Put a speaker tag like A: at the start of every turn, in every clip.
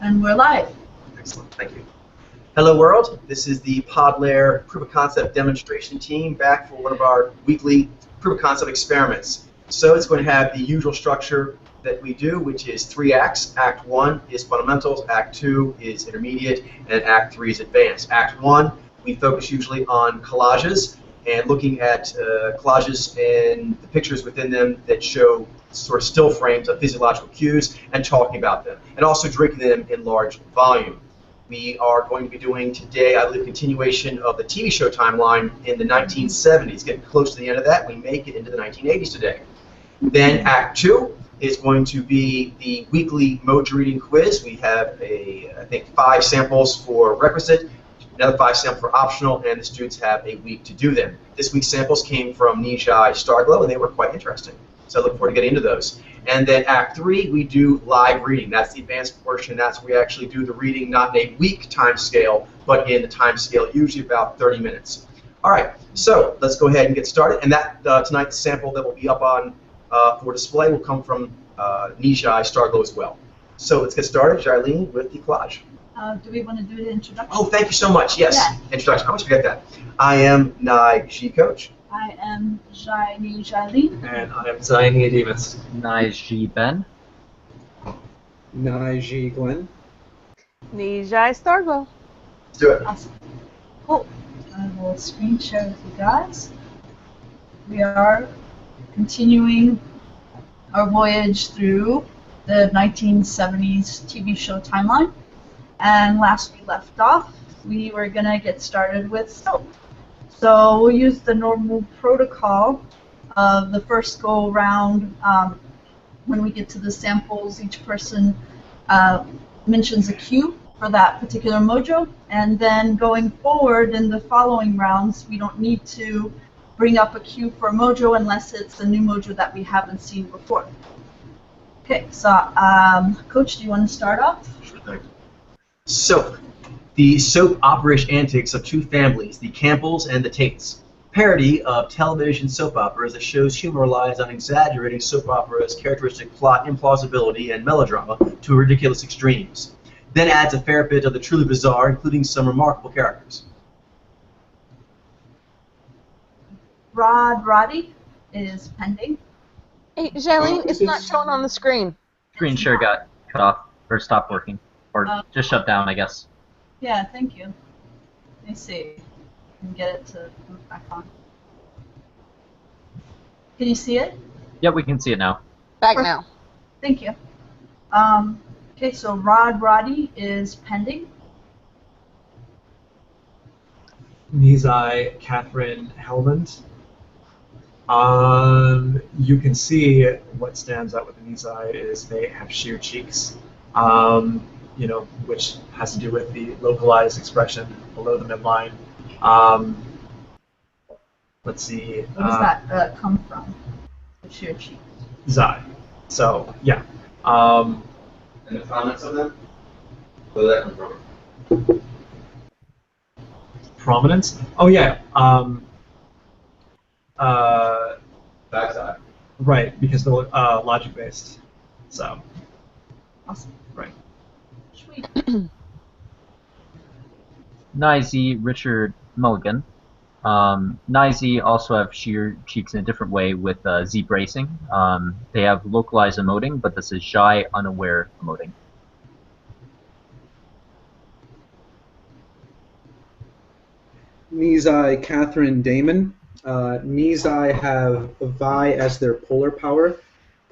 A: And we're live.
B: Excellent, thank you. Hello world, this is the PodLayer Proof of Concept demonstration team back for one of our weekly proof of concept experiments. So it's going to have the usual structure that we do, which is 3 acts. Act 1 is fundamentals, Act 2 is intermediate, and Act 3 is advanced. Act 1, we focus usually on collages and looking at collages and the pictures within them that show sort of still frames of physiological cues and talking about them, and also drinking them in large volume. We are going to be doing today, I believe, a continuation of the TV show timeline in the 1970s. Getting close to the end of that, we make it into the 1980s today. Then Act 2 is going to be the weekly Mojo reading quiz. We have, I think, 5 samples for requisite, another 5 samples for optional, and the students have a week to do them. This week's samples came from Nijai Starglow, and they were quite interesting. So I look forward to getting into those. And then Act 3, we do live reading. That's the advanced portion. That's where we actually do the reading, not in a week time scale, but in the time scale, usually about 30 minutes. All right, so let's go ahead and get started. And that tonight's sample that will be up on for display will come from Nijai Starglow as well. So let's get started, Jailene, with the collage.
A: Do we want to do the introduction?
B: Oh, thank you so much. Yes,
A: yeah.
B: Introduction. I always forget that. I am Nijai Coach.
A: I am Jailene.
C: And I am Zaini Adimas.
D: Nijai Ben.
C: Nijai Glenn.
E: Nijai Starglow.
B: Let's do it.
A: Awesome. Cool. I will screen share with you guys. We are continuing our voyage through the 1970s TV show timeline. And last we left off, we were going to get started with soap. So we'll use the normal protocol of the first go around. When we get to the samples, each person mentions a cue for that particular mojo, and then going forward in the following rounds, we don't need to bring up a cue for a mojo unless it's a new mojo that we haven't seen before. Okay, so Coach, do you want to start off?
B: Sure thing. So, the soap opera-ish antics of 2 families, the Campbells and the Tates. Parody of television soap operas that shows humor relies on exaggerating soap opera's characteristic plot implausibility and melodrama to ridiculous extremes. Then adds a fair bit of the truly bizarre, including some remarkable characters.
A: Roddy is pending.
E: Hey, Jailene, it's not shown on the screen.
D: Screen share got cut off or stopped working, or just shut down, I guess.
A: Yeah, thank you. Let me see. I can get it to move back on. Can you see it?
D: Yep, we can see it now.
E: Back now.
A: Thank you. Okay, so Roddy is pending.
C: Nijai Catherine Helmond. You can see what stands out with the Nijai is they have sheer cheeks, which has to do with the localized expression below the midline. Let's see.
A: Where does that come from? The sheer cheek.
C: Zai. So, yeah.
B: And the comments on them? Where did that come from?
C: Prominence? Oh, yeah.
B: Backside.
C: Right, because they're logic-based. So.
A: Awesome.
C: Right.
A: Sweet.
D: Nijai Richard Mulligan. Nijai also have sheer cheeks in a different way with Z bracing. They have localized emoting, but this is shy, unaware emoting.
F: Nijai Catherine Damon. Nijai have Vi as their polar power.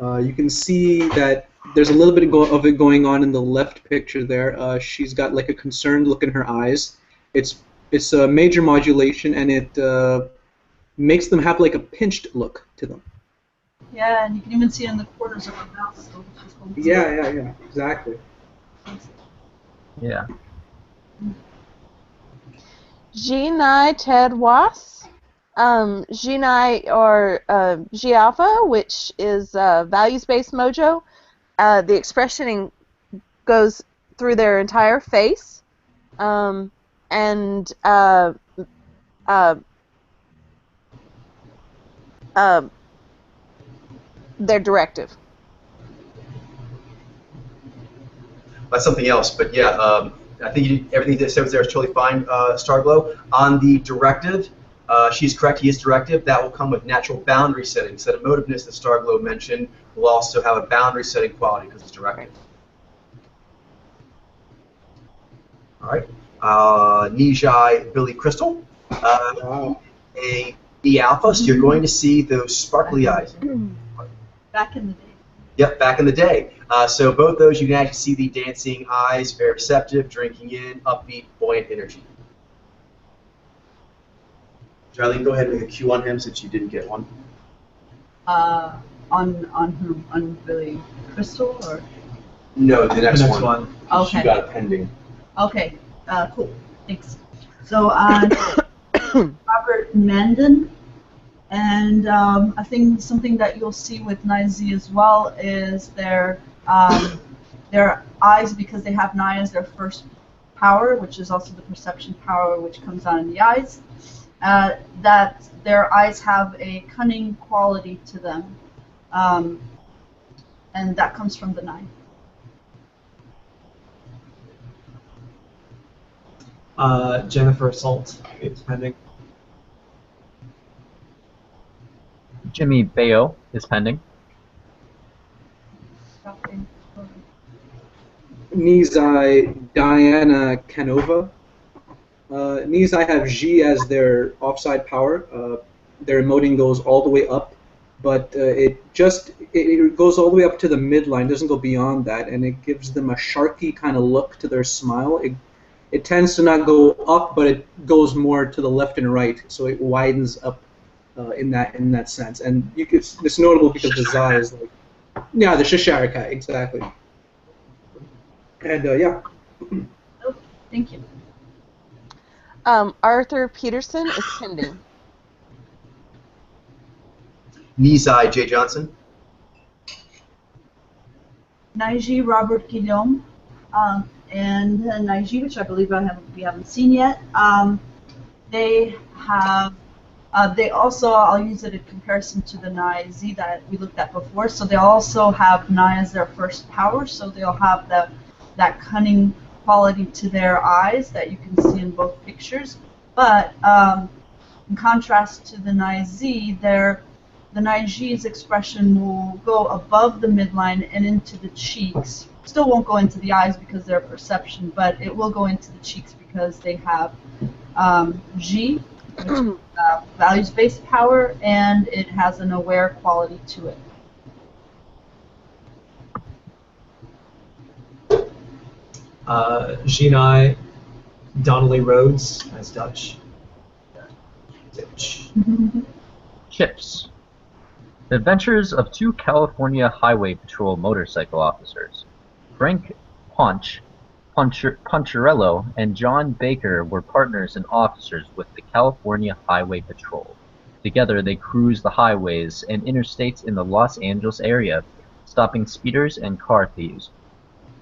F: You can see that there's a little bit of it going on in the left picture there. She's got like a concerned look in her eyes. It's a major modulation, and it makes them have like a pinched look to them.
A: Yeah, and you can even see it in the corners of her mouth. So
F: Yeah, exactly.
D: Yeah.
E: Jinai Ted Was. Jinai or G Alpha, which is values-based mojo. The expressioning goes through their entire face. And their directive.
B: That's something else. But yeah, I think everything that says there is totally fine, Starglow. On the directive, she's correct. He is directive. That will come with natural boundary settings. That emotiveness that Starglow mentioned will also have a boundary setting quality because it's directive. All right. Nijai Billy Crystal.
F: Wow.
B: A E alpha, so you're going to see those sparkly eyes.
A: Back in the day.
B: Yep, back in the day. So both those, you can actually see the dancing eyes, very receptive, drinking in, upbeat, buoyant energy. Charlene, go ahead and make a Q on him since you didn't get one.
A: On whom? On Billy Crystal or?
B: No, the next,
C: next
B: one.
C: one.
A: Okay.
B: You got it pending.
A: Okay. Cool. Thanks. So Robert Mandan, and I think something that you'll see with Nizi as well is their eyes, because they have Nai as their first power, which is also the perception power, which comes out in the eyes. That their eyes have a cunning quality to them, and that comes from the Nai.
C: Jennifer Salt is pending.
D: Jimmy Bayo is pending.
F: Nizai Diana Canova. Nizai have G as their offside power. Their emoting goes all the way up, but it goes all the way up to the midline, doesn't go beyond that, and it gives them a sharky kind of look to their smile. It tends to not go up, but it goes more to the left and right, so it widens up in that sense. And it's notable because the Zai is like, yeah, the Shisharika, exactly. And yeah.
A: Oh, thank you.
E: Arthur Peterson is pending.
B: Nizai J. Johnson.
A: Naiji Robert Guillaume, and Naiji, which I believe we haven't seen yet. They have. They also, I'll use it in comparison to the Nai Z that we looked at before. So they also have Nai as their first power. So they'll have that cunning quality to their eyes that you can see in both pictures. But in contrast to the Nai Z, the Nai G's expression will go above the midline and into the cheeks. Still won't go into the eyes because they're perception, but it will go into the cheeks because they have G, which is values-based power, and it has an aware quality to it.
C: Ginai Donnelly Rhodes as Dutch.
D: Chips. The adventures of two California Highway Patrol motorcycle officers, Frank Poncherello and John Baker, were partners and officers with the California Highway Patrol. Together they cruised the highways and interstates in the Los Angeles area, stopping speeders and car thieves,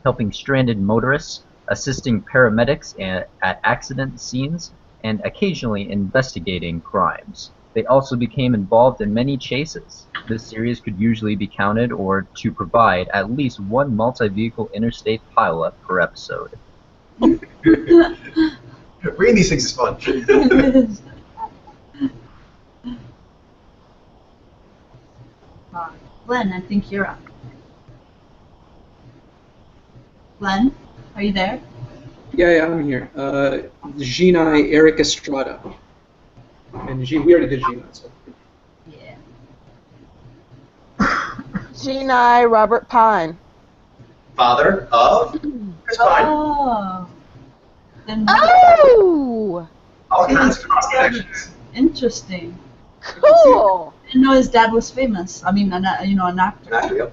D: helping stranded motorists, assisting paramedics at accident scenes, and occasionally investigating crimes. They also became involved in many chases. This series could usually be counted or to provide at least one multi-vehicle interstate pileup per episode.
B: Reading these things is fun.
A: Glenn, I think you're up. Glenn, are you there?
F: Yeah, I'm here. Ginai Eric Estrada. And we already did Gina, so.
A: Yeah.
E: Ginai Robert Pine.
B: Father of Chris Pine.
A: Oh. Then
E: Oh!
B: All kinds of cross connections.
A: interesting.
E: Cool!
A: I didn't know his dad was famous. I mean, an actor.
B: Naturally, yep.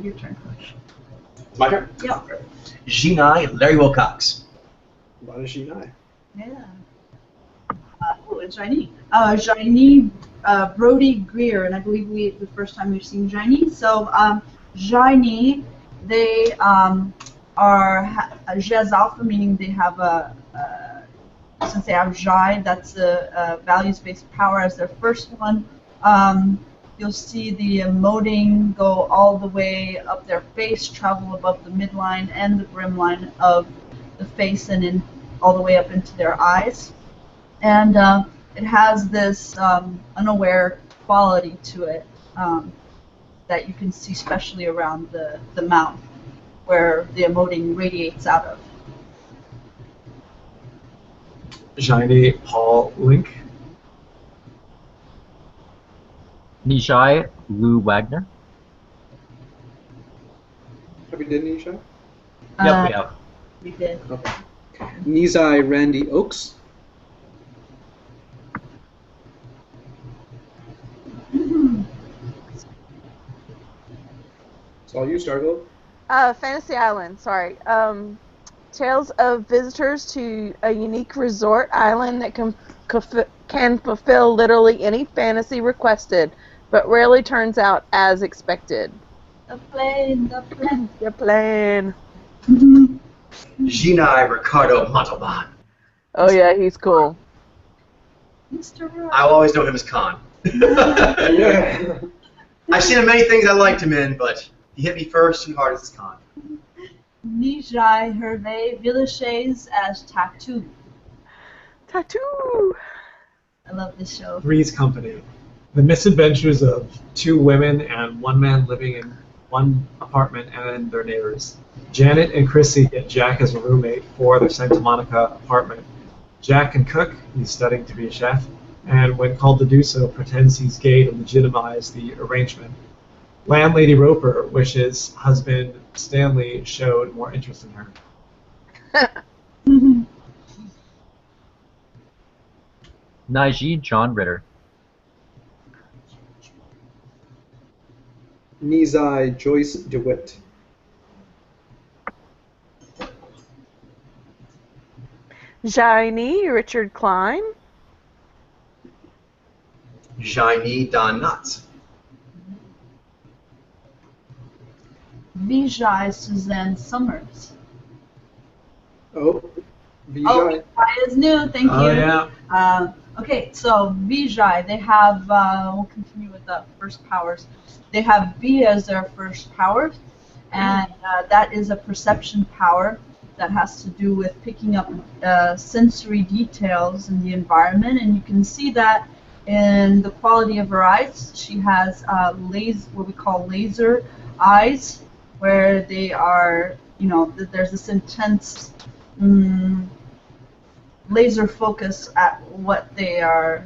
A: Your turn, Coach.
B: It's my turn.
A: Yeah.
B: Ginai Larry Wilcox.
F: A lot of Ginai.
A: Yeah. And Jaini. Jaini Brody Greer, and I believe the first time we've seen Jaini. So Jaini, they are Jez Alpha, meaning they have since they have Jai, that's a values-based power as their first one. you'll see the emoting go all the way up their face, travel above the midline and the brim line of the face, and in all the way up into their eyes. And it has this unaware quality to it that you can see especially around the mouth, where the emoting radiates out of.
C: Shiny Paul Link.
D: Nijai Lou Wagner.
F: Have we did Nisha?
D: Yep, we have.
A: We did.
F: Okay. Nizai Randy Oaks. It's all you, Starglow.
E: Fantasy Island, sorry. Tales of visitors to a unique resort island that can fulfill literally any fantasy requested, but rarely turns out as expected.
A: The plane, the plane.
E: Your plan.
B: Ginai Ricardo Montalban.
E: Oh yeah, he's cool.
A: Mr. Rock.
B: I'll always know him as Khan.
F: Yeah.
B: I've seen him many things I liked him in, but he hit me first and hardest as Khan.
A: Nijai Hervé Villachez as Tattoo.
E: Tattoo.
A: I love this show.
C: Three's Company. The misadventures of two women and one man living in one apartment and their neighbors. Janet and Chrissy get Jack as a roommate for their Santa Monica apartment. Jack can cook, he's studying to be a chef, and when called to do so, pretends he's gay to legitimize the arrangement. Landlady Roper wishes husband Stanley showed more interest in her.
D: Naiji John Ritter.
F: Nizai Joyce DeWitt.
E: Jaini Richard Klein.
B: Jaini Don Knotts.
A: Vijay Suzanne Summers.
F: Oh, Vijay.
A: Oh, Vijay is new, thank you.
C: Oh, yeah.
A: Okay, so Vijay, they have, we'll continue with the first powers. They have V as their first power, and that is a perception power that has to do with picking up sensory details in the environment, and you can see that in the quality of her eyes. She has what we call laser eyes, where they are, you know, there's this intense laser focus at what they are,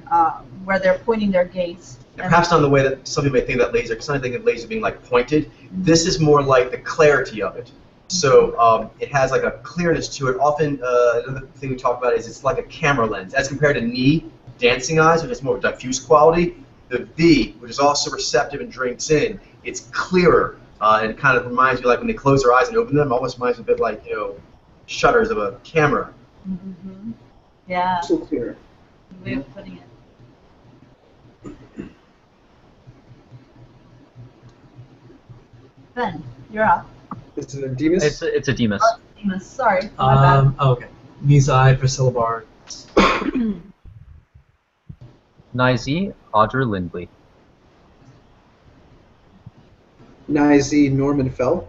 A: where they're pointing their gaze.
B: And perhaps not in the way that some people may think that laser, because some think of laser being like pointed. This is more like the clarity of it. So it has like a clearness to it. Often, another thing we talk about is it's like a camera lens. As compared to knee dancing eyes, which is more diffuse quality, the V, which is also receptive and drinks in, it's clearer. And it kind of reminds you, like when they close their eyes and open them, almost reminds you a bit like, you know, shutters of a camera.
A: Mm-hmm. Yeah,
F: So clear.
A: good way of putting it. Ben, you're up.
F: Is it a Demas?
D: It's a Demas.
A: Oh, Demas, sorry. My bad.
C: Okay. Nizai Priscilla Barnes.
D: Nizi Audra Lindley.
F: Nizi Norman Fell.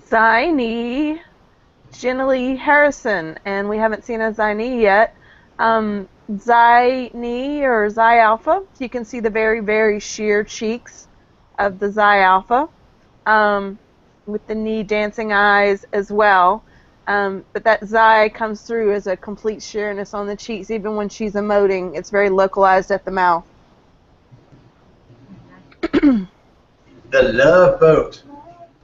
E: Zaini Ginny Harrison, and we haven't seen a Zaini yet. Zaini or Zi Alpha. You can see the very, very sheer cheeks of the Zi Alpha, with the knee dancing eyes as well. But that Zi comes through as a complete sheerness on the cheeks, even when she's emoting. It's very localized at the mouth.
B: The Love Boat.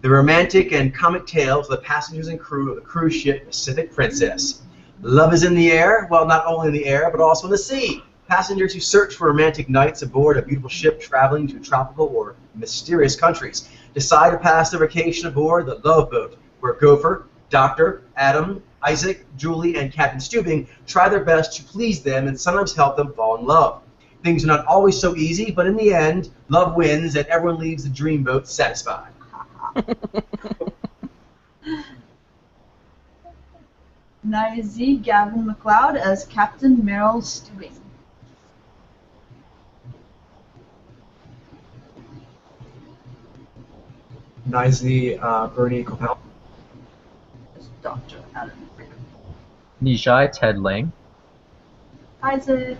B: The romantic and comic tales of the passengers and crew of the cruise ship Pacific Princess. Love is in the air, well, not only in the air, but also in the sea. Passengers who search for romantic nights aboard a beautiful ship traveling to tropical or mysterious countries decide to pass their vacation aboard the Love Boat, where Gopher, Doctor, Adam, Isaac, Julie, and Captain Stubing try their best to please them and sometimes help them fall in love. Things are not always so easy, but in the end, love wins and everyone leaves the dreamboat satisfied.
A: Nizi Gavin McLeod as Captain Merrill Stewing.
C: Nizy Bernie Coppell.
A: It's Dr. Adam.
D: Nijai Ted Lang.
A: Isaac.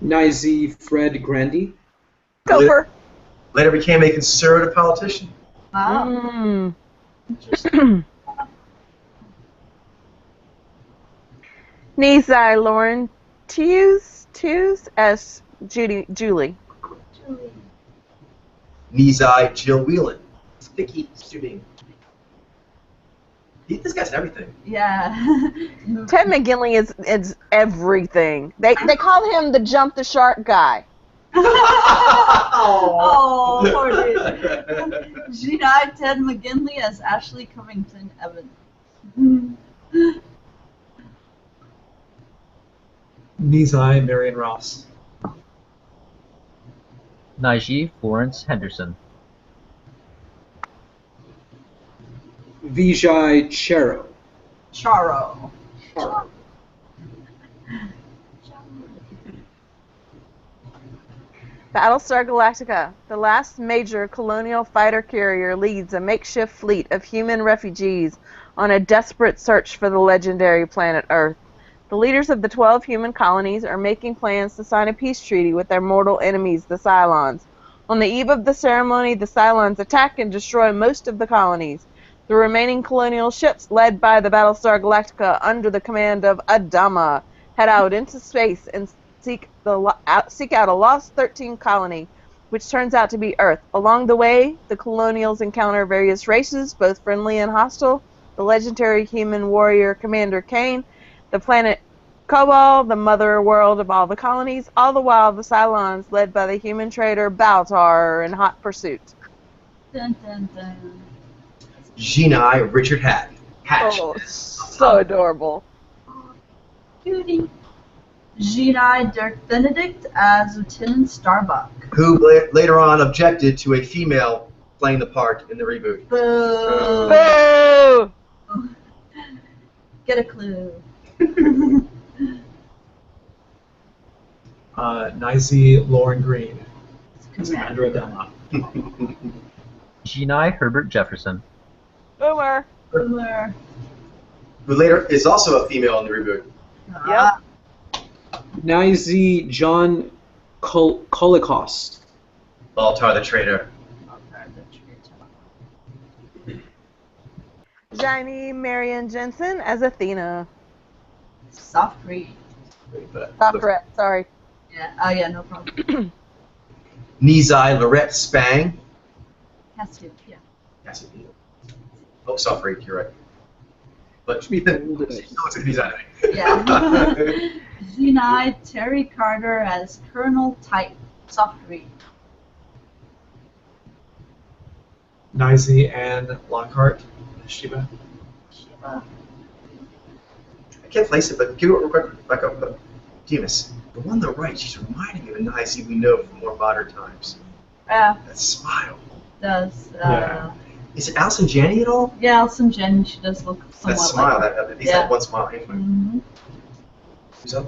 F: Nizy Fred Grandy.
E: Gopher.
B: Later became a conservative politician.
A: Wow.
E: Mm.
A: Interesting.
E: Nizai Lauren Tews as Julie.
A: Julie.
B: Nizai Jill Whelan. Vicky Stubing. This guy's in everything.
A: Yeah.
E: Ted McGinley is everything. They call him the jump the shark guy.
A: Oh, poor dude. G.I. Ted McGinley as Ashley Covington Evans.
C: Nizai Marion Ross.
D: Naiji Florence Henderson.
F: Vijay Chero.
A: Charo.
E: Battlestar Galactica. The last major colonial fighter carrier leads a makeshift fleet of human refugees on a desperate search for the legendary planet Earth. The leaders of the 12 human colonies are making plans to sign a peace treaty with their mortal enemies, the Cylons. On the eve of the ceremony, the Cylons attack and destroy most of the colonies. The remaining colonial ships, led by the Battlestar Galactica under the command of Adama, head out into space and seek out a lost 13 colony, which turns out to be Earth. Along the way, the colonials encounter various races, both friendly and hostile, the legendary human warrior Commander Kane, the planet Kobol, the mother world of all the colonies, all the while the Cylons, led by the human trader Baltar, are in hot pursuit.
A: Dun, dun, dun.
B: Genai Richard Hatch.
E: Oh, so adorable.
A: Cutie. G.I. Dirk Benedict as Lieutenant Starbuck.
B: Who later on objected to a female playing the part in the reboot.
A: Boo.
E: Boo!
A: Get a clue.
C: Nizy Lauren Green.
A: Commander.
C: Commander Adama.
D: Genai Herbert Jefferson.
E: Boomer.
A: Boomer.
B: Who later is also a female in the reboot.
A: Ah,
F: Nizy John Kolikost.
B: Baltar the traitor.
E: Jaime Marion Jensen as Athena.
A: Soft read.
E: Correct, sorry.
A: Yeah. Oh yeah, no problem.
B: Nizai Lorette Spang.
A: Has to. Yeah.
B: Yes, indeed. Oh, soft read, you're right. But
F: Be
B: no,
F: bold today.
B: it's a Nizai.
A: Yeah. G.I. Terry Carter as Colonel Type. Soft read.
C: Nizy Ann Lockhart. Shiva.
A: Shiva.
B: I can't place it, but give it real quick. Back up. Demas. The one on the right, she's reminding me of a Nizy we know from more modern times.
A: Yeah.
B: That smile.
A: Does.
C: Yeah.
B: Is it Allison Janney at all?
A: Yeah, Alison Jen. She does look somewhat
B: That smile,
A: like.
B: at least
A: Yeah.
B: that one smile. Anyway.
A: Mm-hmm.
B: Who's up?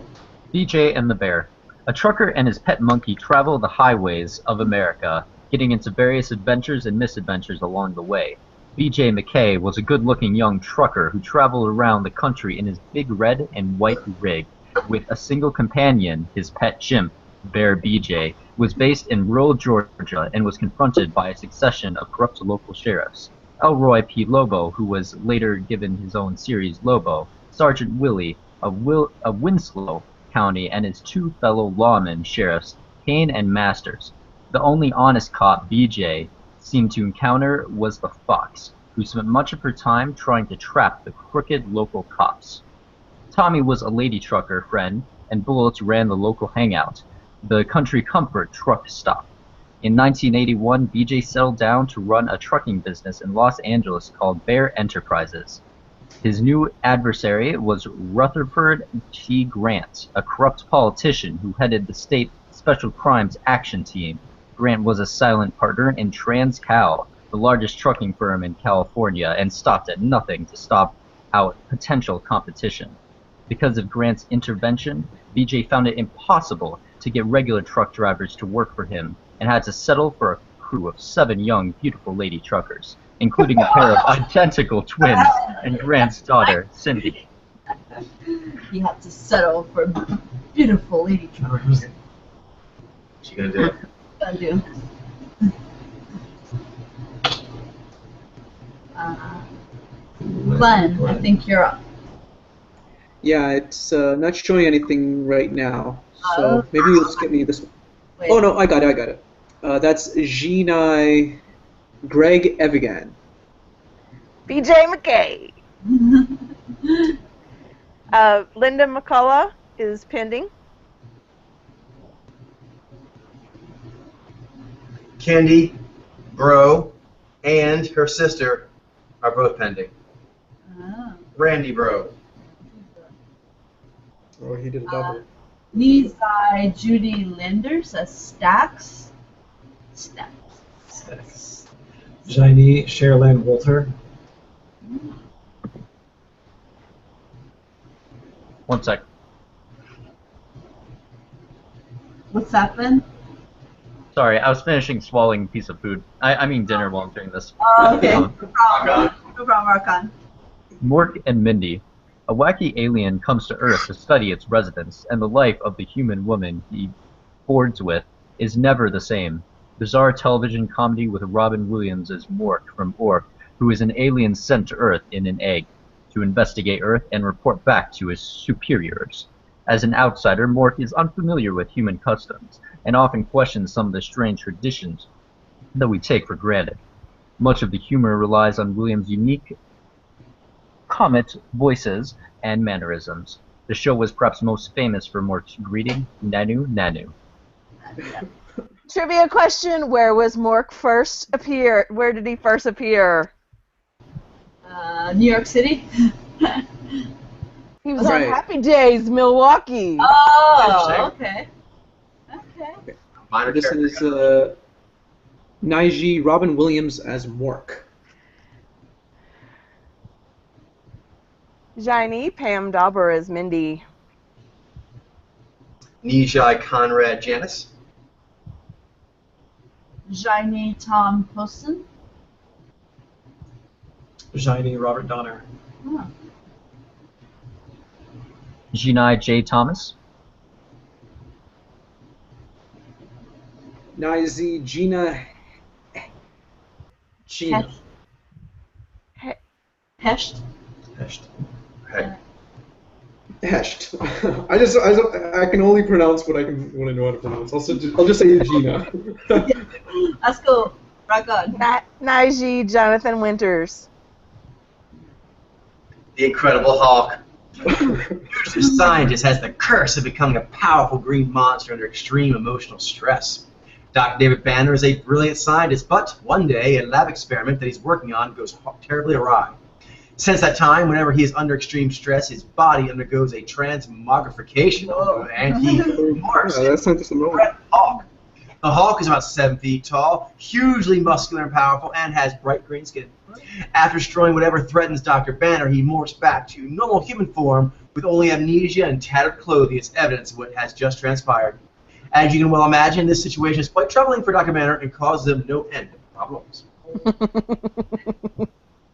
D: BJ and the Bear. A trucker and his pet monkey travel the highways of America, getting into various adventures and misadventures along the way. BJ McKay was a good-looking young trucker who traveled around the country in his big red and white rig with a single companion, his pet chimp, Bear BJ, was based in rural Georgia and was confronted by a succession of corrupt local sheriffs. Elroy P. Lobo, who was later given his own series Lobo, Sergeant Willie of Winslow County, and his two fellow lawmen sheriffs, Kane and Masters. The only honest cop BJ seemed to encounter was the Fox, who spent much of her time trying to trap the crooked local cops. Tommy was a lady trucker friend, and Bullets ran the local Hangout, the Country Comfort truck stop. In 1981, BJ settled down to run a trucking business in Los Angeles called Bear Enterprises. His new adversary was Rutherford T. Grant, a corrupt politician who headed the state Special Crimes Action Team. Grant was a silent partner in TransCal, the largest trucking firm in California, and stopped at nothing to stop out potential competition. Because of Grant's intervention, BJ found it impossible to get regular truck drivers to work for him and had to settle for a crew of 7 young, beautiful lady truckers, including a pair of identical twins and Grant's daughter, Cindy.
A: You have to settle for beautiful lady truckers.
B: She gonna do it.
A: Gonna do. Glenn, I think you're up.
F: Yeah, it's not showing anything right now. So maybe you'll skip me this one.
A: Wait.
F: Oh no, I got it. That's Gina Greg Evigan.
E: BJ McKay. Linda McCullough is pending.
B: Candy, Bro, and her sister are both pending.
A: Oh.
B: Randy Bro.
F: Oh, he did a double.
A: Nizai Judy Linders as Stacks. Stacks.
C: Jaini Sherilyn Walter.
D: One sec.
A: What's that, Ben?
D: Sorry, I was finishing swallowing a piece of food. I mean dinner while I'm doing this.
A: Oh, okay. No
D: Um,
A: problem. No problem, Archon.
D: Mork and Mindy. A wacky alien comes to Earth to study its residents, and the life of the human woman he boards with is never the same. Bizarre television comedy with Robin Williams as Mork from Ork, who is an alien sent to Earth in an egg to investigate Earth and report back to his superiors. As an outsider, Mork is unfamiliar with human customs and often questions some of the strange traditions that we take for granted. Much of the humor relies on Williams' unique comet voices and mannerisms. The show was perhaps most famous for Mork's greeting, Nanu Nanu.
E: Trivia question: where was Mork first appear? Where did he first appear?
A: New York City.
E: He was
F: Right.
E: on Happy Days, Milwaukee.
A: Oh, okay. Okay.
B: Minor
F: This
B: character.
F: is Naiji Robin Williams as Mork.
E: Jaini Pam Dauber as Mindy.
B: Nijai Conrad Janis.
A: Jaini Tom Poston.
C: Jaini Robert Donner.
A: Oh.
D: Jinai J. Thomas.
F: Naizi Gina. Gina.
A: Hesht.
B: Hey.
F: Hesht. I can only pronounce what I know how to pronounce. I'll just say Gina.
A: Let's go. Rock on.
E: Naiji Jonathan Winters.
B: The Incredible Hulk. This scientist has the curse of becoming a powerful green monster under extreme emotional stress. Dr. David Banner is a brilliant scientist, but one day a lab experiment that he's working on goes terribly awry. Since that time, whenever he is under extreme stress, his body undergoes a transmogrification, and he morphs
F: Yeah, that's not just a
B: into a
F: moment.
B: red Hulk. The Hulk is about 7 feet tall, hugely muscular and powerful, and has bright green skin. After destroying whatever threatens Dr. Banner, he morphs back to normal human form with only amnesia and tattered clothing as evidence of what has just transpired. As you can well imagine, this situation is quite troubling for Dr. Banner and causes him no end of problems.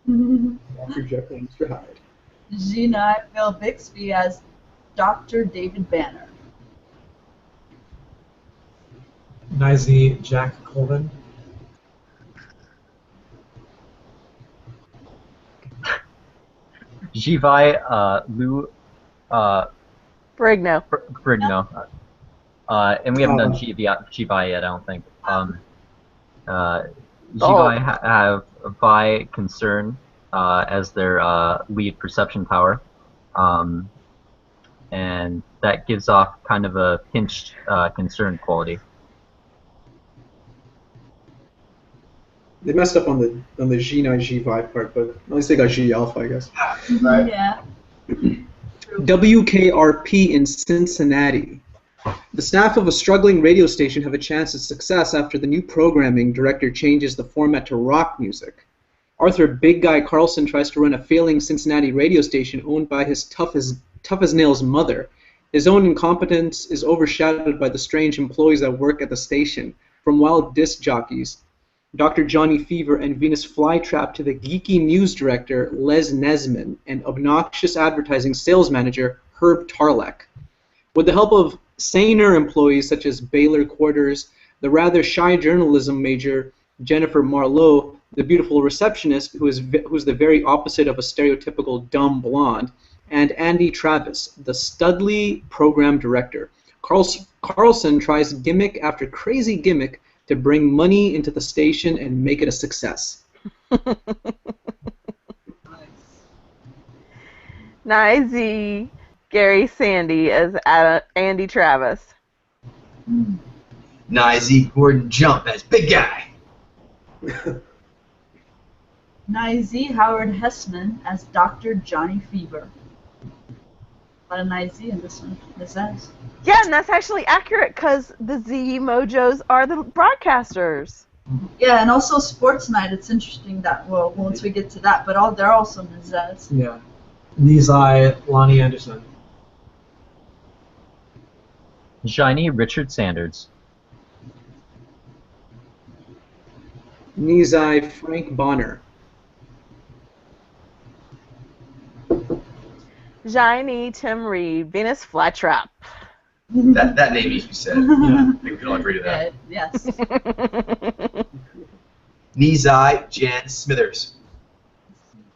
F: Dr. Jekyll and Mr. Hyde.
A: Gina Bill Bixby as Dr. David Banner.
C: Naizi Jack Colvin.
D: Jivai Lou
E: Brigno.
D: Brigno. And we haven't done Jivai yet, I don't think. Jivai have Vi Concern as their lead perception power. And that gives off kind of a pinched concern quality.
F: They messed up on the Gina G5 part, but at least they got G Alpha, I guess.
B: Right?
A: Yeah.
F: WKRP in Cincinnati. The staff of a struggling radio station have a chance at success after the new programming director changes the format to rock music. Arthur Big Guy Carlson tries to run a failing Cincinnati radio station owned by his tough as nails mother. His own incompetence is overshadowed by the strange employees that work at the station, from wild disc jockeys Dr. Johnny Fever, and Venus Flytrap to the geeky news director, Les Nesman, and obnoxious advertising sales manager, Herb Tarlek. With the help of saner employees such as Baylor Quarters, the rather shy journalism major, Jennifer Marlowe, the beautiful receptionist who's the very opposite of a stereotypical dumb blonde, and Andy Travis, the studly program director. Carlson tries gimmick after crazy gimmick to bring money into the station and make it a success.
E: Nice. Gary Sandy as Andy Travis.
B: Nice. Gordon Jump as Big Guy.
A: Nizy Howard Hessman as Dr. Johnny Fever. A lot of Nizy in this one. This says.
E: Yeah, and that's actually accurate because the Z Mojos are the broadcasters.
A: Yeah, and also Sports Night. It's interesting that, well, once we get to that, but they're also Nizaz.
C: Yeah. Nizai, Lonnie Anderson.
D: Shiny Richard Sanders.
F: Nizai Frank Bonner.
E: Shiny Tim Reed, Venus Flytrap.
B: That name needs to be said.
C: Yeah.
B: I think we can all agree to that.
A: Yes.
B: Nizai Jan Smithers.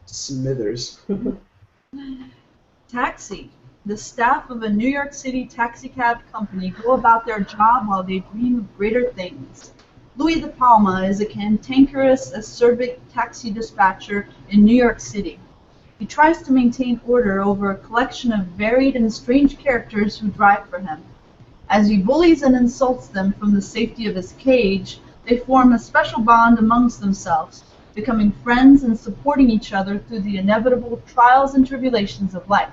F: Smithers.
A: Taxi. The staff of a New York City taxicab company go about their job while they dream of greater things. Louis De Palma is a cantankerous, acerbic taxi dispatcher in New York City. He tries to maintain order over a collection of varied and strange characters who drive for him. As he bullies and insults them from the safety of his cage, they form a special bond amongst themselves, becoming friends and supporting each other through the inevitable trials and tribulations of life.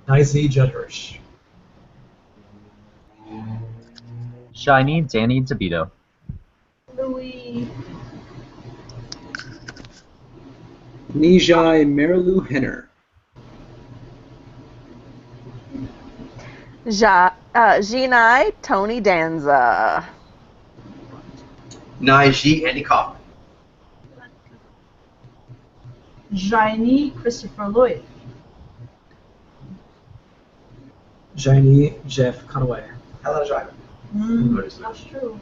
C: Nizy Judd Hirsch.
D: Shiny Danny DeVito.
A: Louis.
F: Nijai Marilu Henner.
E: Jinai Tony Danza.
B: Naiji Andy Kaufman.
A: Jaini Christopher Lloyd.
C: Jaini Jeff Conaway.
B: Hello, Jai.
A: That's true.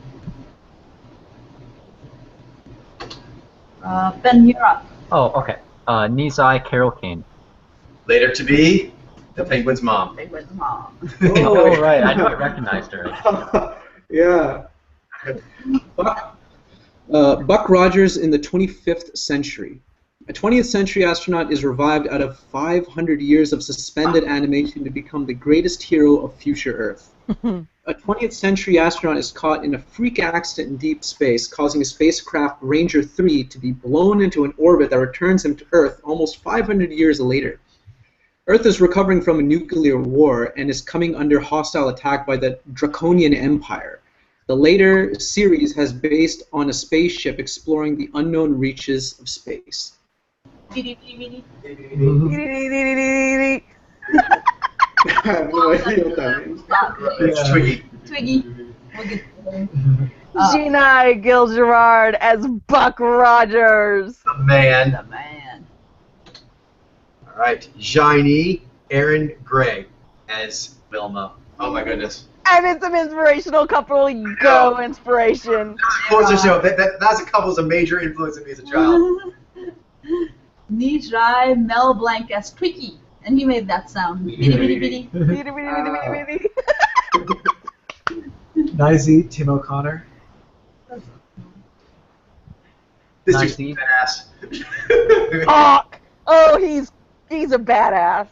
A: Ben, you're up.
D: Oh, okay. Nizai Carol Kane.
B: Later to be the Penguin's mom.
A: Penguin's mom.
D: Oh, right. I know I recognized her.
F: Yeah. Buck Rogers in the 25th century. A 20th century astronaut is revived out of 500 years of suspended animation to become the greatest hero of future Earth. A 20th century astronaut is caught in a freak accident in deep space, causing his spacecraft Ranger 3 to be blown into an orbit that returns him to Earth almost 500 years later. Earth is recovering from a nuclear war and is coming under hostile attack by the Draconian Empire. The later series has based on a spaceship exploring the unknown reaches of space.
C: Mhm.
F: I have no idea what that means.
B: It's Twiggy.
A: Twiggy. We'll get there.
E: Jinai Gil Gerard as Buck Rogers.
B: The man.
A: The man.
B: All right. Shiny Aaron Gray as Vilma. Oh my goodness.
E: And it's an inspirational couple. Go inspiration.
B: Sports the show. That's a couple of a major influence on me as a child.
A: Nijai Mel Blanc as Twiggy. And he made that sound. Bitty, bitty, bitty.
C: Nizy Tim O'Connor.
B: This
D: Nice.
B: dude's badass.
E: Hawk. Oh, he's a badass.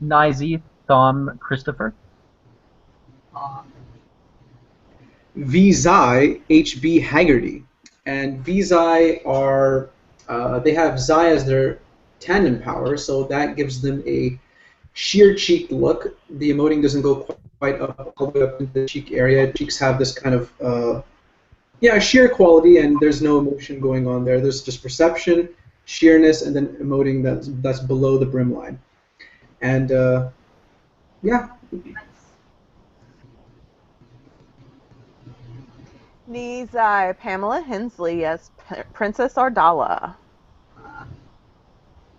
D: Nizy Thom Christopher.
F: Vizai H.B. Haggerty. And Vizai are, they have Zai as their tandem power, so that gives them a sheer-cheeked look. The emoting doesn't go quite up, all the way up into the cheek area. Cheeks have this kind of, sheer quality, and there's no emotion going on there. There's just perception, sheerness, and then emoting that's below the brim line. And,
E: Nizai Pamela Hensley as Princess Ardala.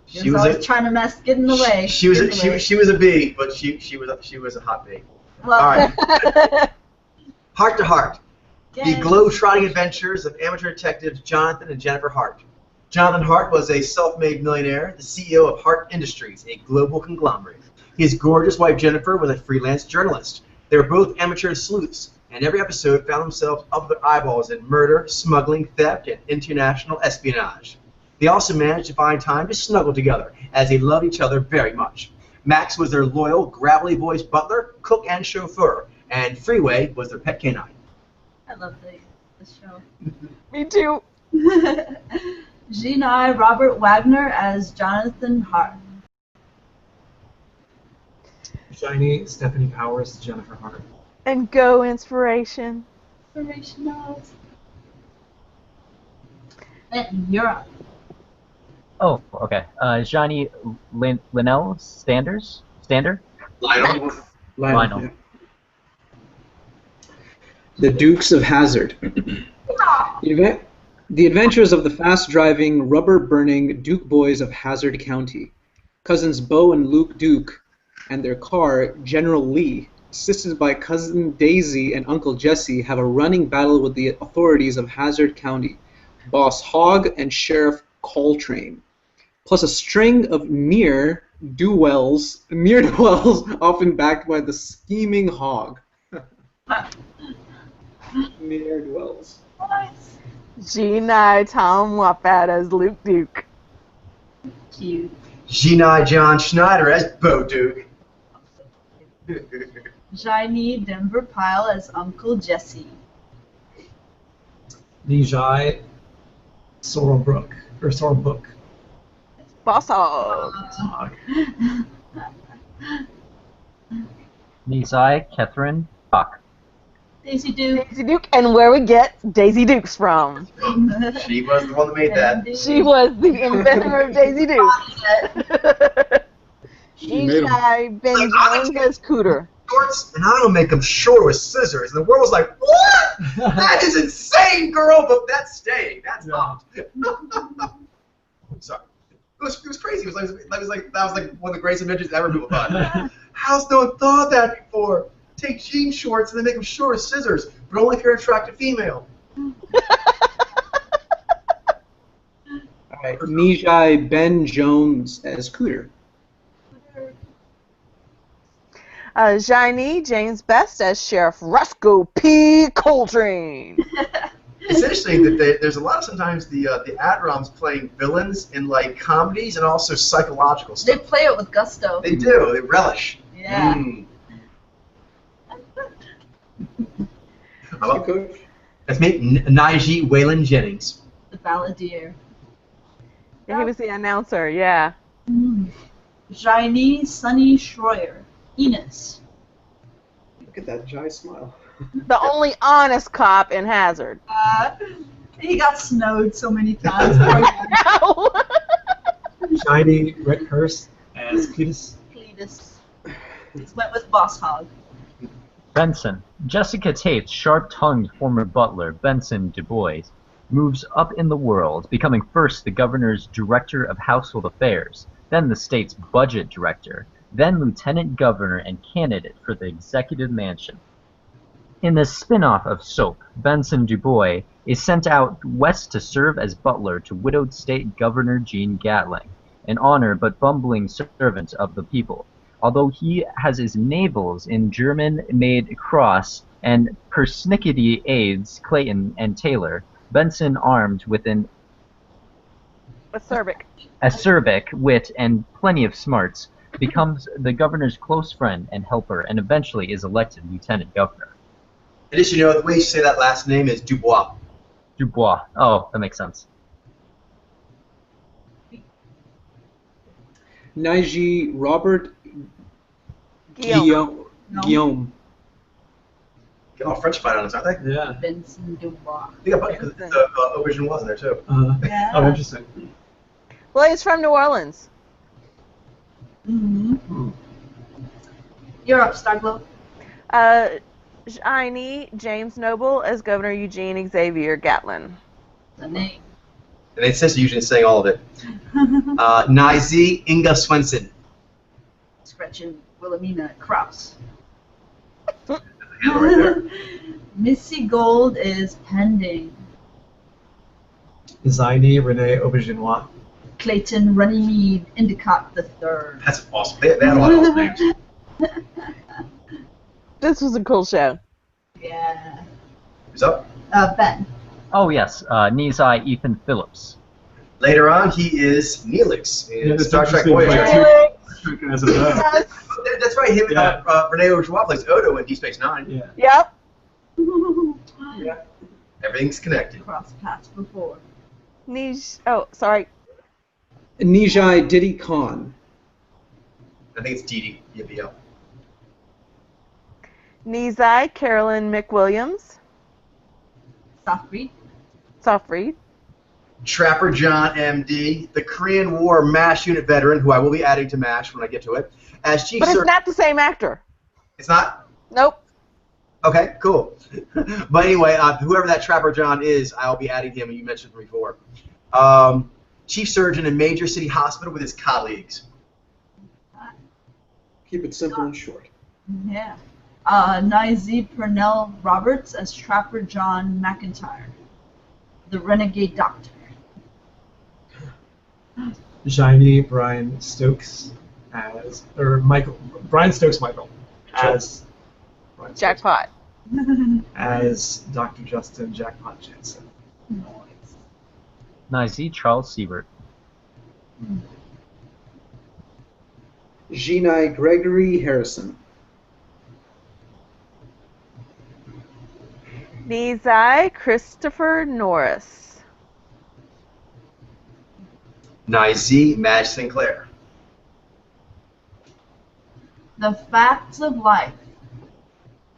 A: She was always trying to get in the way.
B: She was a bee, but she was a hot bee.
A: Well,
B: All right. Heart to Heart. The
A: yes.
B: globe-trotting adventures of amateur detectives Jonathan and Jennifer Hart. Jonathan Hart was a self-made millionaire, the CEO of Hart Industries, a global conglomerate. His gorgeous wife Jennifer was a freelance journalist. They were both amateur sleuths, and every episode found themselves up their eyeballs in murder, smuggling, theft, and international espionage. They also managed to find time to snuggle together, as they loved each other very much. Max was their loyal, gravelly-voiced butler, cook, and chauffeur, and Freeway was their pet canine.
A: I love the show.
E: Me too.
A: Gina Robert Wagner as Jonathan Hart.
C: Shiny Stephanie Powers, Jennifer Hart.
E: And go Inspiration.
A: Inspirational. And you're up.
D: Oh, okay. Johnny Linnell Stander?
B: Lionel.
D: Lionel.
F: Yeah. The Dukes of Hazzard. The adventures of the fast-driving, rubber-burning Duke boys of Hazzard County. Cousins Bo and Luke Duke and their car, General Lee, assisted by cousin Daisy and Uncle Jesse, have a running battle with the authorities of Hazzard County, Boss Hogg and Sheriff Coltrane, plus a string of near-do-wells, often backed by the scheming Hogg. Near-do-wells.
E: Gina Tom Wapat as Luke Duke.
A: Cute.
B: Gina John Schneider as Bo Duke.
A: Shiny Denver Pyle as Uncle Jesse.
C: Nijai Sorrelbrook.
E: Boss Hogg.
D: Nizai Catherine Bach.
A: Daisy Duke.
E: Daisy Duke, and where we get Daisy Dukes from.
B: She was the one that made that.
E: She was the inventor of Daisy Duke. Nijai Ben Jones as Cooter.
B: Shorts, and I'm gonna make them short with scissors. And the world was like, "What? That is insane, girl!" But that's staying. That's not. Sorry. It was crazy. It was like that was like one of the greatest inventions ever. People thought. How's no one thought that before? Take jean shorts and then make them short with scissors, but only if you're an attractive female.
F: Alright, Nijai Ben Jones as Cooter.
E: Shiny James Best as Sheriff Roscoe P. Coltrane.
B: It's interesting that there's a lot of sometimes the ad-roms playing villains in like comedies and also psychological
A: They
B: stuff.
A: play it with gusto.
B: They do. They relish.
A: Yeah.
B: Mm.
F: Coach.
B: That's me, Naiji Waylon Jennings.
A: The Balladeer.
E: Yeah, he was the announcer, yeah.
A: Shiny Sunny Schroyer. Enos.
F: Look at that Jai smile.
E: The only honest cop in Hazard.
A: He got snowed so many times.
E: No.
C: Shiny Rick Hurst as Cletus.
A: Cletus. Just went with Boss Hogg.
D: Benson. Jessica Tate's sharp-tongued former butler, Benson Du Bois, moves up in the world, becoming first the governor's director of household affairs, then the state's budget director, then lieutenant governor and candidate for the executive mansion. In the spin-off of Soap, Benson Du Bois is sent out west to serve as butler to widowed state governor Jean Gatling, an honor but bumbling servant of the people. Although he has his navels in German-made cross and persnickety aides Clayton and Taylor, Benson, armed with an acerbic wit and plenty of smarts, becomes the governor's close friend and helper and eventually is elected lieutenant governor.
B: And just, you know, the way you say that last name is Dubois.
D: Dubois. Oh, that makes sense.
F: Naiji Robert
E: Guillaume.
F: Guillaume.
B: Get all French fight on us, aren't they?
C: Yeah.
A: Benson Dubois.
B: They got because the aubergine was in there too.
A: Yeah.
C: Oh, interesting.
E: Well, he's from New Orleans.
A: Mm-hmm. You're up, Starglow.
E: Shiny James Noble as Governor Eugene Xavier Gatlin.
A: The name.
B: And it says usually saying all of it. Nizi Inga Swenson.
A: Gretchen Wilhelmina Kraus.
B: Right there.
A: Missy Gold is pending.
C: Zaini Renee Auberginois.
A: Clayton Runnymede Endicott III.
B: That's awesome. They had a lot of awesome names.
E: This was a cool show.
A: Yeah.
B: Who's up?
A: Ben.
D: Oh yes, Nizai Ethan Phillips.
B: Later on, he is Neelix in
C: Yeah,
B: Star Trek
C: interesting,
B: Voyager.
C: like, as a dog.
B: That's right. Him,
C: Yeah.
B: Renee Auberginois plays Odo in Deep Space Nine.
C: Yeah.
E: Yep.
C: Yeah.
B: Everything's connected.
A: Cross paths before.
E: Oh, sorry.
F: Nijai Diddy Khan.
B: I think it's Dee Dee. Yeah.
E: Nizai Carolyn McWilliams.
A: Safri.
E: Softreed.
B: Trapper John M.D., the Korean War MASH unit veteran, who I will be adding to MASH when I get to it, as Chief
E: But it's
B: Surgeon.
E: not the same actor.
B: It's not?
E: Nope.
B: Okay, cool. But anyway, whoever that Trapper John is, I'll be adding him, and you mentioned him before. Chief Surgeon in Major City Hospital with his colleagues.
F: Keep it simple and short.
A: Yeah. Nizi Purnell Roberts as Trapper John McIntyre. The Renegade Doctor.
C: Shiny Brian Stokes as, or Michael, Brian Stokes Michael as Brian Stokes
E: Jackpot.
C: as Dr. Justin Jackpot Jansen.
A: Noise.
D: Nizi Charles Siebert.
F: Jinai Gregory Harrison.
E: Nizai Christopher Norris.
B: Nizi Madge Sinclair.
A: The Facts of Life.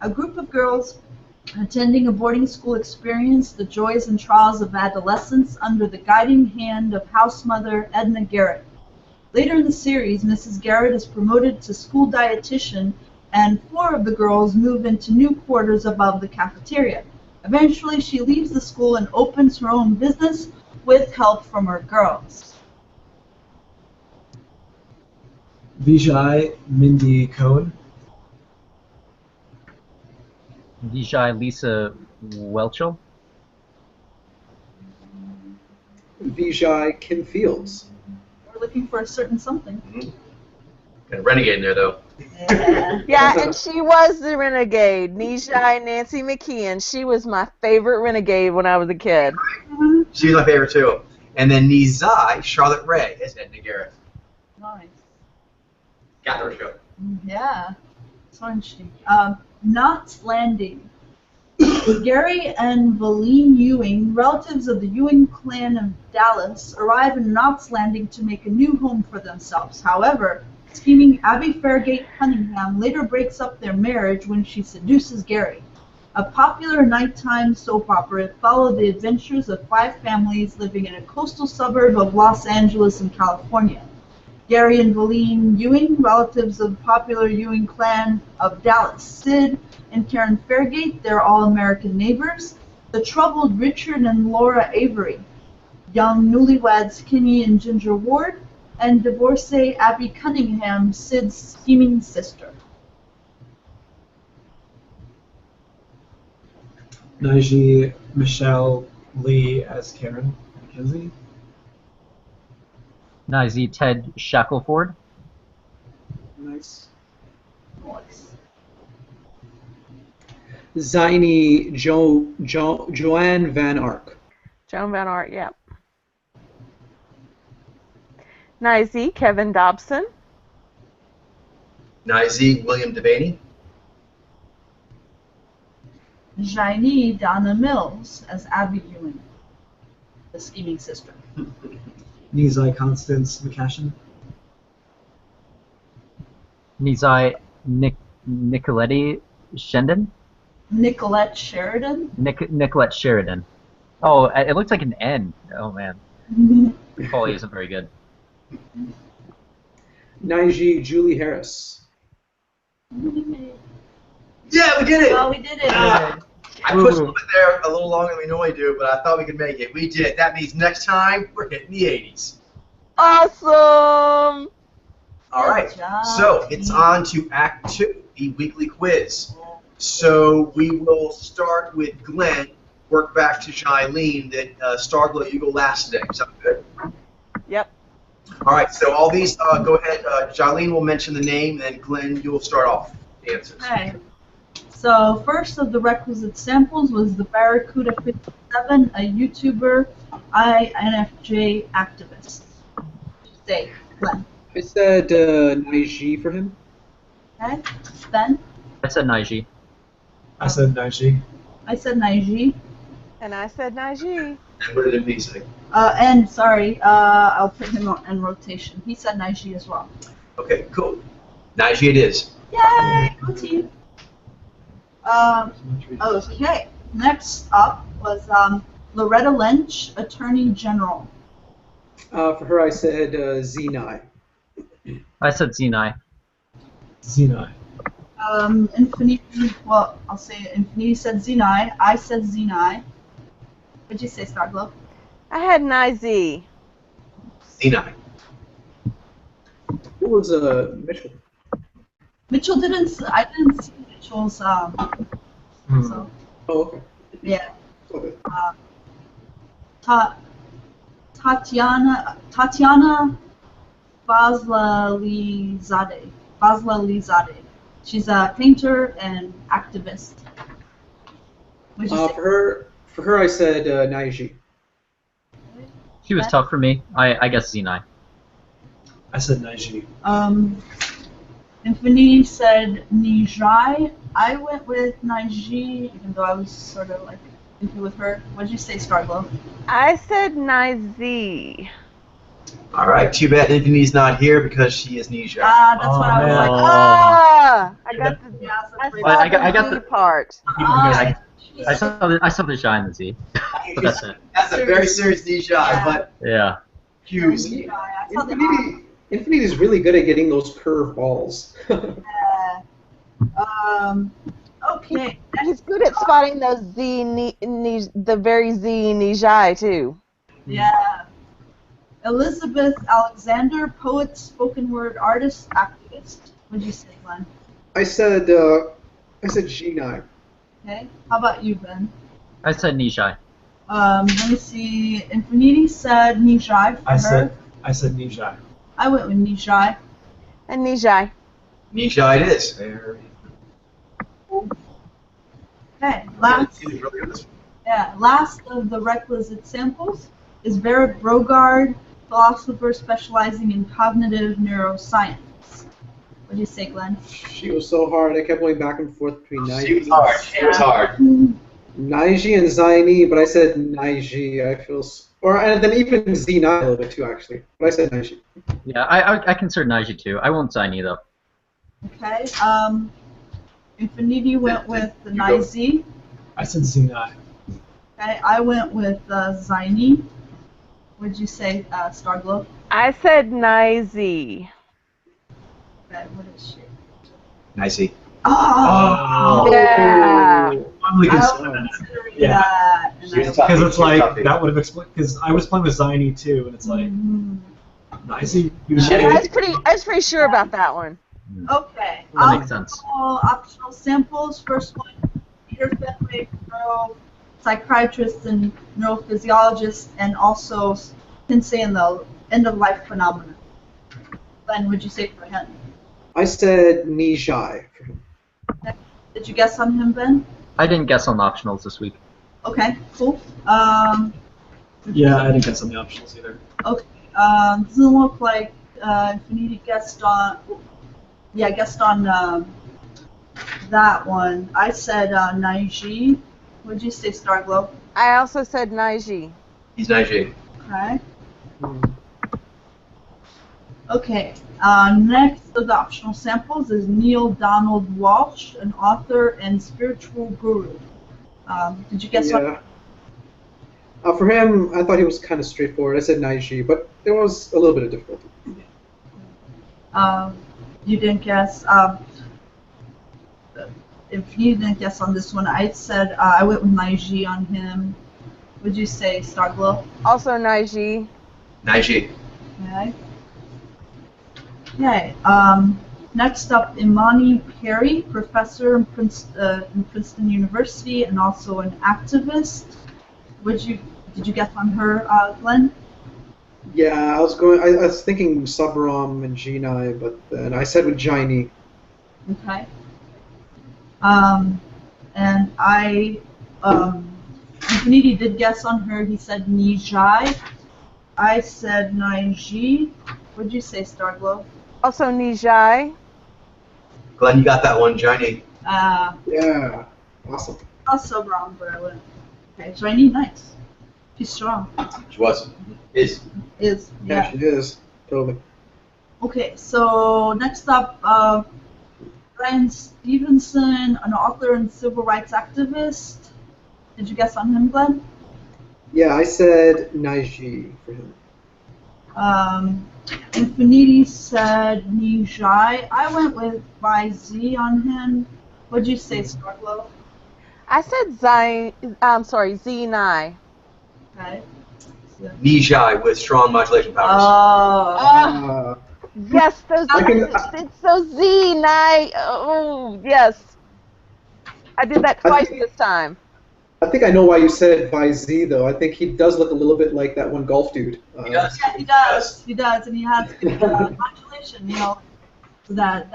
A: A group of girls attending a boarding school experience the joys and trials of adolescence under the guiding hand of house mother Edna Garrett. Later in the series, Mrs. Garrett is promoted to school dietitian, and 4 of the girls move into new quarters above the cafeteria. Eventually, she leaves the school and opens her own business with help from her girls.
C: Vijay Mindy Cohen.
D: Vijay Lisa Welchel.
F: Vijay Kim Fields.
A: We're looking for a certain something.
B: Got a renegade in there, though.
A: Yeah.
E: Yeah, and she was the renegade. Nijai Nancy McKeon. She was my favorite renegade when I was a kid.
B: She's my favorite, too. And then Nizai Charlotte Ray as Edna Garrett.
A: Nice.
B: Got her show.
A: Yeah. So interesting. Knots Landing. Gary and Valine Ewing, relatives of the Ewing clan of Dallas, arrive in Knots Landing to make a new home for themselves. However, scheming Abby Fairgate Cunningham later breaks up their marriage when she seduces Gary. A popular nighttime soap opera followed the adventures of 5 families living in a coastal suburb of Los Angeles in California. Gary and Valine Ewing, relatives of the popular Ewing clan of Dallas. Sid and Karen Fairgate, their all-American neighbors. The troubled Richard and Laura Avery. Young newlyweds Kinney and Ginger Ward. And divorcee Abby Cunningham, Sid's scheming sister.
C: Naji Michelle Lee as Karen McKenzie.
D: Nizi Ted Shackleford.
F: Nice.
A: Nice.
F: Zaini Joanne Van Ark.
E: Joan Van Art, yep. Nizi Kevin Dobson.
B: Nizi William Devaney.
A: Jaini Donna Mills as Abby Ewing, the scheming sister.
C: Nizai Constance McCashin.
D: Nizai Nicoletti Shendon.
A: Nicolette Sheridan.
D: Nicolette Sheridan. Oh, it looks like an N. Oh man, Foley isn't very good.
F: Naiji Julie Harris.
B: Yeah, we did it!
A: Oh, we did it.
B: Ah, I pushed it there a little longer than we normally do, but I thought we could make it. We did. That means next time we're hitting the 80s.
E: Awesome!
B: All right.
A: Good job,
B: So it's
A: team.
B: on to Act 2, the weekly quiz. So we will start with Glenn, work back to Jylene, then Starglow, you go last today. Sound good?
E: Yep.
B: All right, so all these, go ahead. Jylene will mention the name, and then Glenn, you'll start off the answers.
A: Okay. So first of the requisite samples was the Barracuda 57, a YouTuber, INFJ activist. Say, Glenn.
F: I said Naiji for him.
A: Okay. Ben.
D: I said Naiji.
C: I said Naiji.
A: I said Naiji.
E: And I said Naiji.
B: And what did he say?
A: And sorry, I'll put him in rotation. He said Naiji as well.
B: Okay, cool. Naiji it is.
A: Yay! Go team. Okay. Next up was Loretta Lynch, Attorney General.
F: For her, I said Zenai.
D: I said Zenai.
C: Zenai.
A: Infinity. Well, I'll say it. Infinity said Zenai. I said Zenai. What'd you say, Starglow?
E: I had Nizi.
B: Zenai.
F: Who was Mitchell?
A: Mitchell didn't. I didn't see Mitchell's. So
F: Oh, okay.
A: yeah.
F: Okay.
A: Tatiana Fazlalizadeh. She's a painter and activist. What'd you say?
F: For her, I said Naiji.
D: She was tough for me. I guess Zenai.
C: I said Naiji.
A: Infinity said Nijai. I went with Naiji, even though I was sort of like iffy with her. What'd you say, Starglow?
E: I said Nizi.
B: All right, too bad Infinity's not here because she is Nisha.
A: Ah, that's what I was
C: man.
A: like.
E: Ah! I got the
A: Yeah,
E: I
A: so
E: saw
D: I got
E: the
D: the-
E: Z part.
A: Ah,
D: I saw the Shy in the Z. But that's it.
B: That's a very serious Nisha,
A: Yeah.
B: but
D: Yeah.
B: Hughes.
A: Nijai. I saw the
F: Infinity is really good at getting those curve balls.
A: Okay.
E: He's good at spotting those the very Z Nijai too.
A: Yeah. Elizabeth Alexander, poet, spoken word artist, activist. What'd you say, Glenn?
F: I said Zenai.
A: Okay. How about you, Ben?
D: I said Nishai.
A: Let me see. Infinity said Nijai for her.
C: I said Nijai.
A: I went with Nijai.
E: And Nijai.
B: Nisha it is.
A: Okay. Last.
B: He's really good at this one.
A: Yeah. Last of the requisite samples is Vera Brogard, philosopher specializing in cognitive neuroscience. What do you say, Glenn?
F: She was so hard. I kept going back and forth between
B: She was hard. She was hard.
F: Naiji and Zaini, but I said Naiji. I feel, and then even Zenai a little bit too, actually. But I said Naiji.
D: Yeah, I consider Naiji too. I won't Zaini though.
A: Okay. Infinity went with the Nizi.
C: I said Zenai.
A: Okay. I went with Zaini. What'd you say, Starglow?
E: I said Nizi.
A: Okay. What is she?
B: Nicey.
A: Oh.
E: Yeah.
C: Finally
A: I was
C: considered
A: considering
C: Yeah.
A: that. and
B: She was
A: I-
B: tough.
C: because it's like
B: Tough.
C: that would have explained. Because I was playing with Zaini too, and it's like
A: Mhm.
C: Nicey.
E: I was pretty sure about that one.
A: Okay.
D: That makes sense.
A: Optional samples. First one, Peter Fenwick, neuropsychiatrist and neurophysiologist, and also Kinsey and the end-of-life phenomenon. Glenn, would you say for him?
F: I said Nijai.
A: Did you guess on him, Ben?
D: I didn't guess on optionals this week.
A: Okay, cool.
C: Yeah, I didn't guess on the optionals either.
A: Okay. Doesn't look like Infinity guessed on. Yeah, guessed on that one. I said Naiji. Would you say Starglow?
E: I also said Naiji.
B: He's Naiji.
A: Okay. Okay. Next of the optional samples is Neil Donald Walsh, an author and spiritual guru. Did you guess on?
F: Yeah. For him, I thought he was kind of straightforward. I said Naiji, but there was a little bit of difficulty.
A: You didn't guess. if you didn't guess on this one, I said I went with Naiji on him. Would you say Starglow?
E: Also Naiji.
B: Naiji.
A: Okay. Okay. Next up, Imani Perry, professor in Princeton University and also an activist. Did you guess on her, Glenn?
F: Yeah, I was thinking Sabram and Jinai, but then I said with Jaini.
A: Okay. And Infinity did guess on her. He said Nijai. I said Naiji. What'd you say, Starglow?
E: Also Nijai.
B: Glenn, you got that one, Johnny.
F: Yeah, awesome.
A: Also wrong, but I went. Okay, Jaini, nice. She's strong.
B: She was. Is.
A: Is,
F: Yeah,
A: yeah.
F: she is. Totally.
A: Okay, so next up, Brian Stevenson, an author and civil rights activist. Did you guess on him, Glenn?
F: Yeah, I said Naiji for him.
A: Infinity said Nijai. I went with by Z on him. What'd you say, Starglow?
E: I said Zenai.
A: Okay. So-
B: Nijai with strong modulation powers.
F: Uh,
E: Yes, those
F: I can-
E: it's so Zenai. Oh, yes. I did that twice this time.
F: I think I know why you said by Z though. I think he does look a little bit like that one golf dude.
B: He does.
A: Yeah, he does. He does, and he has modulation. You know, so that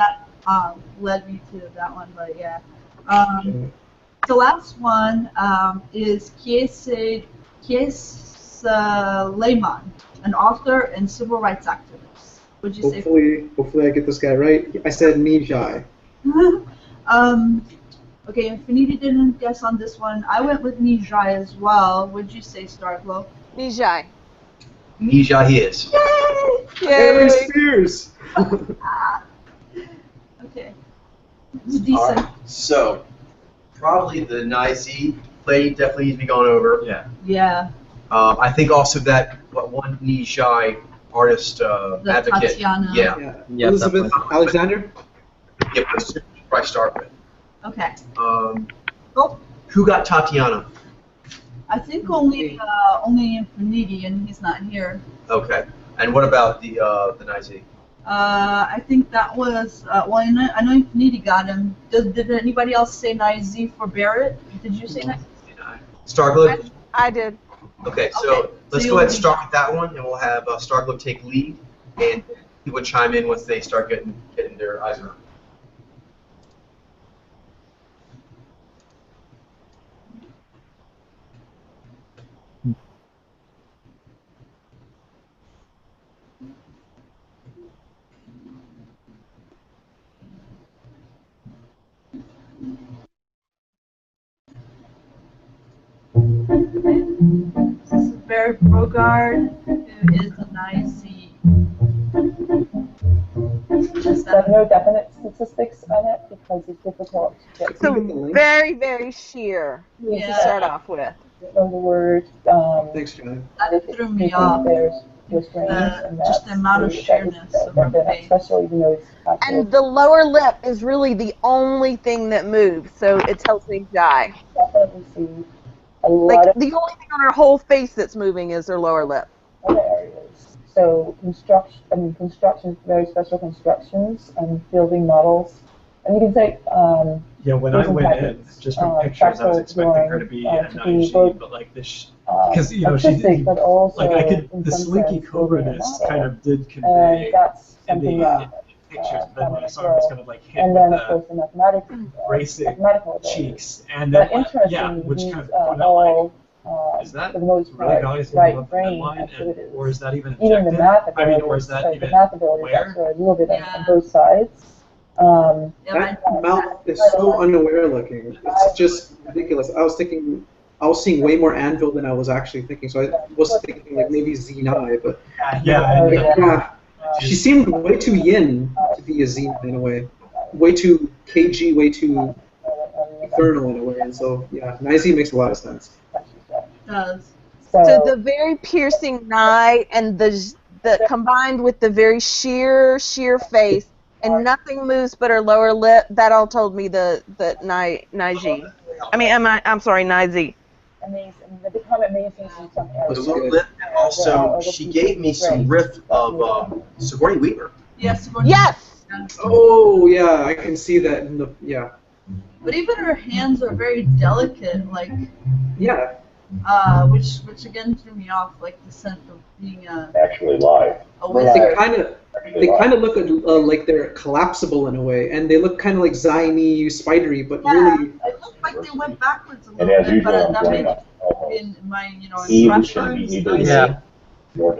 A: led me to that one. But yeah. The last one is Kiese Lehman, an author and civil rights activist. Would you say?
F: Hopefully I get this guy right. I said Nijai.
A: Okay, Infinity didn't guess on this one. I went with Nijai as well. Would you say, Starglow?
E: Nijai.
B: Nijai he is.
F: Aaron
E: Yay!
F: Spears.
A: Okay. It's decent.
B: Alright, so probably the Nizi play definitely needs to be gone over.
C: Yeah.
A: Yeah.
B: I think also that one Nijai artist
A: The
B: advocate.
A: Tatiana.
B: Yeah.
D: Yeah,
F: Elizabeth
D: definitely.
F: Alexander.
B: Yeah, let's probably start with.
A: Okay.
B: Um,
A: Oh,
B: who got Tatiana?
A: I think only Infinity, and he's not here.
B: Okay. And what about the Nizi?
A: I think that was well. I know Infinity got him. Did anybody else say Nizi for Barrett? Did you say Nizi?
B: Starglow?
E: I did.
B: Okay, so
A: Okay,
B: let's
A: so
B: go ahead and
A: you'll-
B: start with that one, and we'll have Starglow take lead, and he would chime in once they start getting their eyes around.
A: This is Barrett Brogard, who is a Nizi. Is
G: There are
A: that
G: no definite statistics on it because it's difficult to get
F: Can you get the
E: So
F: link?
E: very, very sheer to
A: Yeah.
E: start off with.
G: know the word.
F: Thanks, John.
A: that threw me off?
G: There's restraints, and
A: Just the amount of sheerness of her face.
G: especially even though it's actually
E: And the lower lip is really the only thing that moves, so it tells me die.
G: definitely see a lot
E: Like
G: of
E: the only thing on her whole face that's moving is her lower lip.
G: other areas. So constructions, very special constructions, and building models. And you can say,
C: Yeah, when I
G: There's
C: went in,
G: packets,
C: just from pictures, I was
G: fractal
C: expecting her to
G: drawing,
C: be a
G: to be
C: Naiji,
G: both,
C: but like this, because you know
G: artistic, but also
C: like I could,
G: in
C: the
G: some
C: slinky
G: sense building a
C: cobra-ness
G: model.
C: kind of did
G: And
C: convey
G: that's
C: in the
G: something that,
C: pictures, but then when I saw her, it was kind of like hit
G: and
C: with
G: then of
C: the
G: course the mathematical
C: racing cheeks, and
G: But
C: then
G: interesting,
C: yeah, which
G: these
C: kind of brought out
G: all,
C: is that
G: for the most
C: really
G: part,
C: guys
G: right
C: above the
G: brain
C: line,
G: activities.
C: or is that even
G: Even the
C: objective?
G: math
C: I mean,
G: abilities,
C: or is that
G: the
C: even
G: math abilities
C: where?
G: actually a little bit
A: Yeah.
G: on both sides.
A: Yeah,
F: That mouth is so unaware looking. It's just ridiculous. I was seeing way more Anvil than I was actually thinking. So I was thinking like maybe Zenai, but
C: Yeah,
F: like,
C: yeah.
F: yeah, she seemed way too yin to be a Zenai in a way. Way too KG, way too infernal in a way. And so yeah, Nizi makes a lot of sense.
A: does.
E: So the very piercing eye and the combined with the very sheer face and nothing moves but her lower lip. That all told me the Naiji. I'm sorry, Nizi.
G: Amazing. They become amazing in some
B: With
G: areas.
B: a little lip, and also she gave me some riff of Sigourney Weaver.
A: Yes.
E: Yes.
F: Oh yeah, I can see that in the yeah.
A: But even her hands are very delicate, like
F: Yeah.
A: which again threw me off, like the sense of being
H: Actually live.
A: a
F: They
A: wizard.
F: kind of look like they're collapsible in a way, and they look kind of like ziny, spidery, but
A: Yeah,
F: really.
A: it looked like they went backwards a
H: And
A: little
H: as
A: bit,
H: usual,
A: but
H: I'm
A: that
H: joining
A: made
H: up.
A: in my
H: Eve
A: impressions.
H: should be
D: Yeah.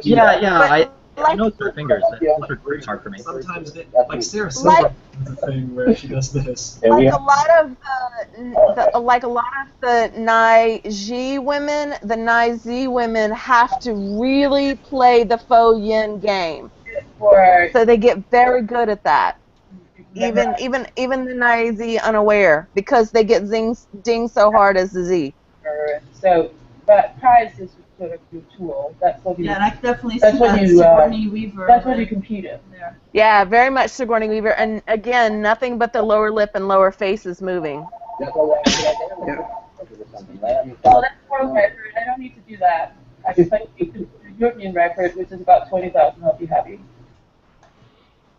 D: Yeah,
E: But
D: I know through fingers. Those are pretty hard for me.
C: Sometimes, like Sarah Silver has a thing where she does this.
H: And we
E: Like a
H: have,
E: lot of the Nai women, the Nai Z women have to really play the faux yin game.
G: For
E: So they get very good at that. Even the Nai Z unaware, because they get dinged so hard as the Z.
G: so, but prize is sort of your tool. That's what you.
A: Yeah, and I definitely
G: That's
A: see
G: what
A: that
G: you,
A: Sigourney Weaver.
G: That's what you compete in.
A: there.
E: Yeah, very much Sigourney Weaver, and again, nothing but the lower lip and lower face is moving.
G: Well, that's world record. I don't need to do that. I just like to do the European record, which is about 20,000. I'll be happy.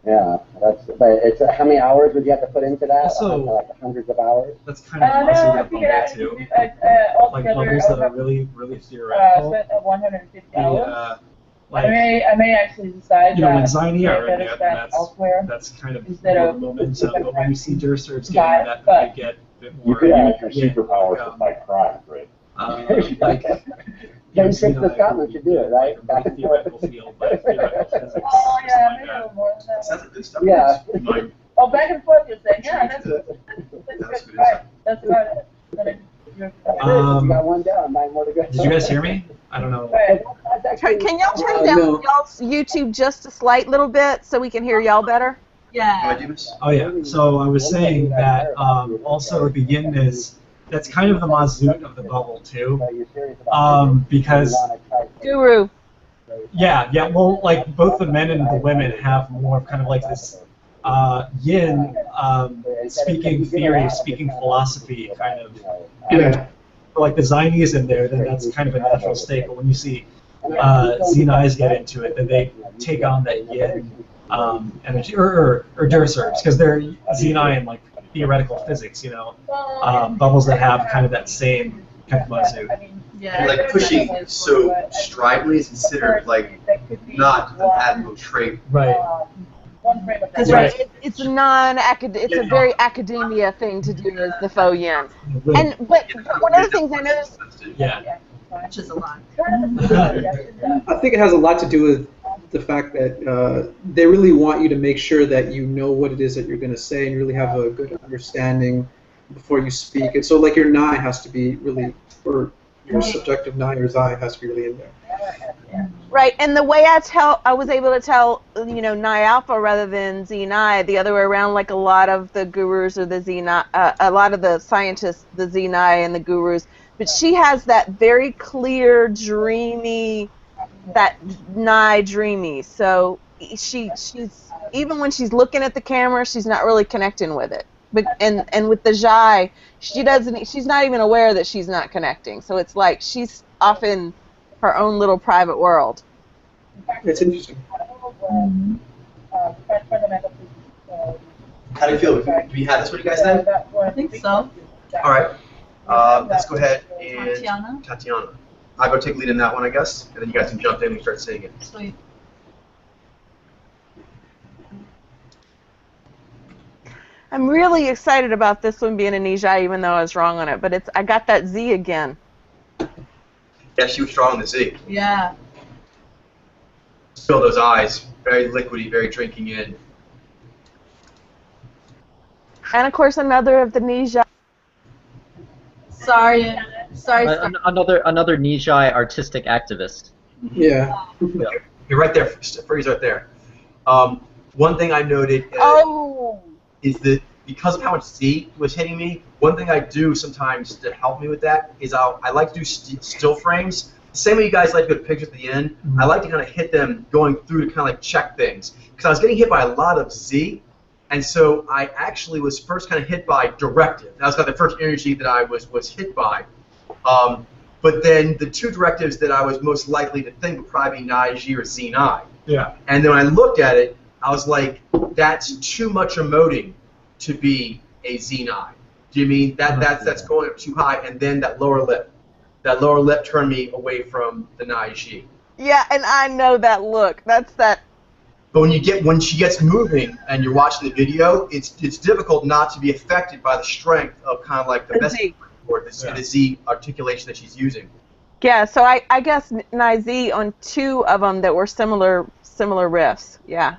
H: yeah, but it's how many hours would you have to put into that?
C: Also-
H: Like hundreds of hours?
C: That's kind of
G: No,
C: also
G: I
C: that
G: think
C: bubble too. Like
G: altogether,
C: bubbles that are really, really theoretical.
G: spent 150
C: The,
G: hours.
C: like,
G: I may actually decide
C: you know, when
G: that
C: Ziny are in
G: better
C: there,
G: spend elsewhere.
C: that's kind of
G: Instead
C: more
G: of-
C: momentum. But when you see Dursters getting
G: Guys,
C: that,
G: but-
C: they get a bit
H: You
C: more.
H: could use your
C: yeah,
H: superpowers
C: like,
H: to fight crime, right?
C: like
H: Maybe Six to Scotland should do it, right?
C: Like a really theoretical field, like theoretical physics.
G: Oh
C: or
G: yeah,
C: something
G: maybe a
C: like
G: little more than that.
B: Sounds like good stuff.
H: Yeah.
C: Mine.
G: Oh, back and forth you're saying, yeah, that's
B: That's
G: good.
B: good.
G: Right, that's about it. You're-
H: You got one down, 9 more to go.
C: Did you guys hear me? I don't know.
G: Right.
E: Can y'all turn down
F: no.
E: y'all's YouTube just a slight little bit so we can hear y'all better?
B: Do I
A: Yeah.
B: do this?
C: Oh yeah. So I was saying that also the yin is that's kind of the mazoot of the bubble too, because
E: Guru.
C: yeah. Well, like both the men and the women have more of kind of like this yin speaking theory, speaking philosophy kind of.
F: Yeah.
C: Like the Zinies in there, then that's kind of a natural state. But when you see Zenais get into it, then they take on that yin energy, or Dursers, because they're Zenai in like theoretical physics, you know, bubbles that have kind of that same kind of mazoot.
A: Yeah.
B: Like pushing so stridently is considered like not an admirable trait.
C: Right.
A: That's
E: Right.
A: right.
E: It's a very academia thing to do is the faux yin. And but one of the things I noticed.
C: Yeah.
A: Which is a lot.
F: I think it has a lot to do with the fact that they really want you to make sure that you know what it is that you're going to say and you really have a good understanding before you speak. And so, like, your nai has to be really, or your subjective nai or zai has to be really in there.
E: Right, and the way I was able to tell, you know, Nai Alpha rather than Z Nai, the other way around, like a lot of the gurus or the Z Nai, a lot of the scientists, the Z Nai and the gurus, but she has that very clear, dreamy, that Nai dreamy. So she's even when she's looking at the camera, she's not really connecting with it. But and with the Jai, she's not even aware that she's not connecting. So it's like she's off in her own little private world.
F: It's interesting.
B: How do you feel? Do we have this with you guys then?
A: I think so.
B: All right. Let's go ahead and
A: Tatiana.
B: Tatiana. I'll go take lead in that one, I guess, and then you guys can jump in and start saying it.
A: Sweet.
E: I'm really excited about this one being a Nijai, even though I was wrong on it. But I got that Z again.
B: Yeah, she was strong in the Z.
A: Yeah.
B: Feel those eyes, very liquidy, very drinking in.
E: And of course, another of the Nijai.
A: Sorry.
D: Another Nijai artistic activist.
F: Yeah.
B: You're right there. Freeze right there. One thing I noted is that because of how much Z was hitting me, one thing I do sometimes to help me with that is I like to do still frames. Same way you guys like to put pictures at the end, I like to kind of hit them going through to kind of like check things. Because I was getting hit by a lot of Z, And so I actually was first kind of hit by directive. That was kind of the first energy that I was hit by. But then the two directives that I was most likely to think would probably be Naiji or Zenai.
C: Yeah.
B: And then when I looked at it, I was like, that's too much emoting to be a Zenai. Do you mean that's going up too high? And then that lower lip. That lower lip turned me away from the Naiji.
E: Yeah, and I know that look. That's that.
B: But when she gets moving and you're watching the video, it's difficult not to be affected by the strength of kind of like the
E: Z.
B: or the Z articulation that she's using.
E: Yeah, so I guess Nizi on two of them that were similar riffs. Yeah.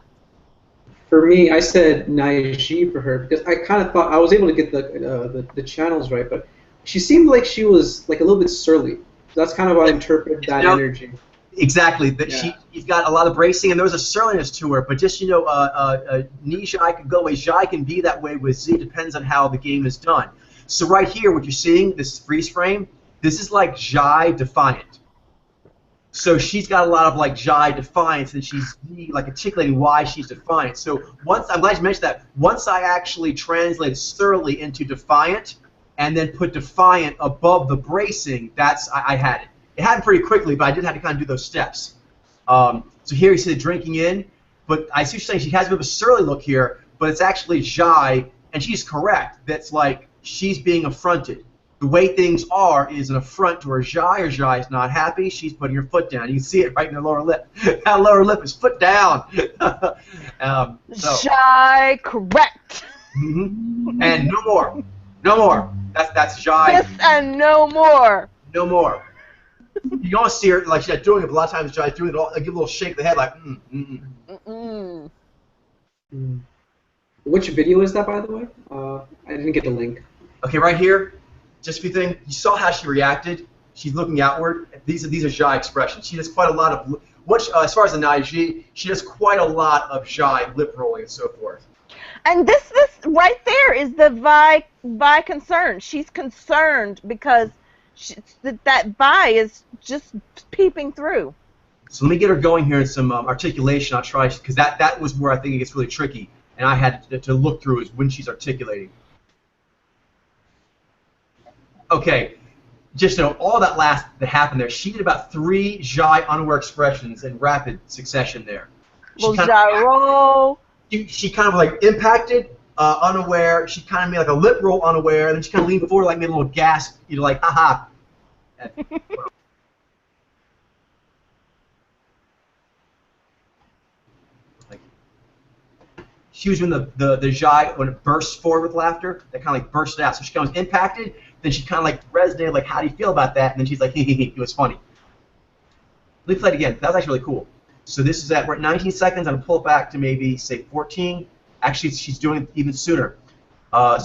F: For me, I said Naiji for her because I kind of thought I was able to get the channels right, but she seemed like she was like a little bit surly. That's kind of how I interpret that energy.
B: Exactly. That she's got a lot of bracing, and there was a surliness to her. But just Ni Zhai can go away. Zhai can be that way with Z. Depends on how the game is done. So right here, what you're seeing, this freeze frame, this is like Zhai defiant. So she's got a lot of like Zhai defiance, and she's like articulating why she's defiant. So I'm glad you mentioned that. Once I actually translated surly into defiant, and then put defiant above the bracing, I had it. It happened pretty quickly, but I did have to kind of do those steps. So here you see the drinking in, but I see what you're saying. She has a bit of a surly look here, but it's actually Zhai, and she's correct. That's like she's being affronted. The way things are is an affront to her. Zhai is not happy. She's putting her foot down. You can see it right in her lower lip. That lower lip is foot down.
E: Zhai, correct.
B: And no more. No more. That's Zhai.
E: This and no more.
B: No more. You don't see her like she's doing it, but a lot of times Zhai's doing it all, give a little shake of the head like,
F: Which video is that, by the way? I didn't get the link.
B: Okay, right here, just a few things. You saw how she reacted. She's looking outward. These are Zhai expressions. She does quite a lot of, as far as the Naiji, she does quite a lot of Zhai lip rolling and so forth.
E: And this right there is the Vi concern. She's concerned because that Vi is just peeping through.
B: So let me get her going here in some articulation. I'll try, because that was where I think it gets really tricky, and I had to look through is when she's articulating. Okay, just all that that happened there. She did about 3 Zhai unaware expressions in rapid succession there.
E: Well, gyro.
B: She kind of like impacted, unaware. She kind of made like a lip roll, unaware, and then she kind of leaned forward, like made a little gasp. Like, haha. She was doing the Zhai when it bursts forward with laughter. That kind of like burst out. So she kind of was impacted. Then she kind of like resonated, like, how do you feel about that? And then she's like, it was funny. Let me play it again. That was actually really cool. So this is we're at 19 seconds. I'm going to pull it back to maybe, say, 14. Actually, she's doing it even sooner.
F: Yeah,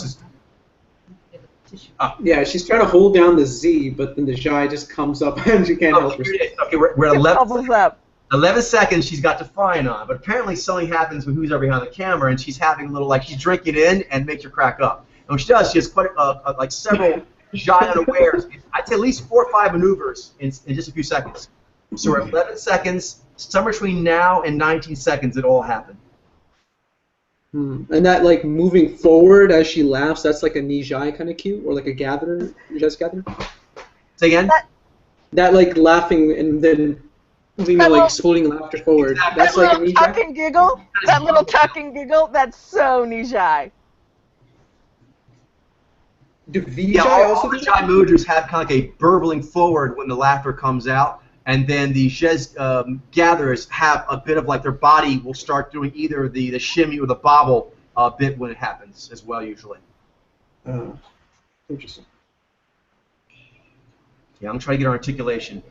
F: she's trying to hold down the Z, but then the Zhai just comes up and she can't help herself.
B: Okay, we're at 11
E: up.
B: 11 seconds she's got Defiant on. But apparently something happens with who's over behind the camera, and she's having a little, like, she's drinking in and makes her crack up. And when she does, she has quite, like, several Zhai unawares. I'd say at least 4 or 5 maneuvers in just a few seconds. So we're at 11 seconds. Somewhere between now and 19 seconds, it all happened.
F: And that, like, moving forward as she laughs, that's like a Ni Zhai kind of cue, or like a gatherer, just gatherer?
B: Say again?
F: That, like, laughing and then moving, like, holding laughter forward.
B: Exactly.
F: That's like a Ni Zhai?
E: Tuck and giggle, that little tuck and giggle, that's so Ni Zhai.
F: Do V
B: Yeah,
F: Zhai
B: all
F: also
B: the
F: do
B: Zhai mudras have kind of like a burbling forward when the laughter comes out. And then the Zhez gatherers have a bit of like their body will start doing either the shimmy or the bobble bit when it happens as well, usually.
F: Interesting.
B: Yeah, I'm trying to get our articulation.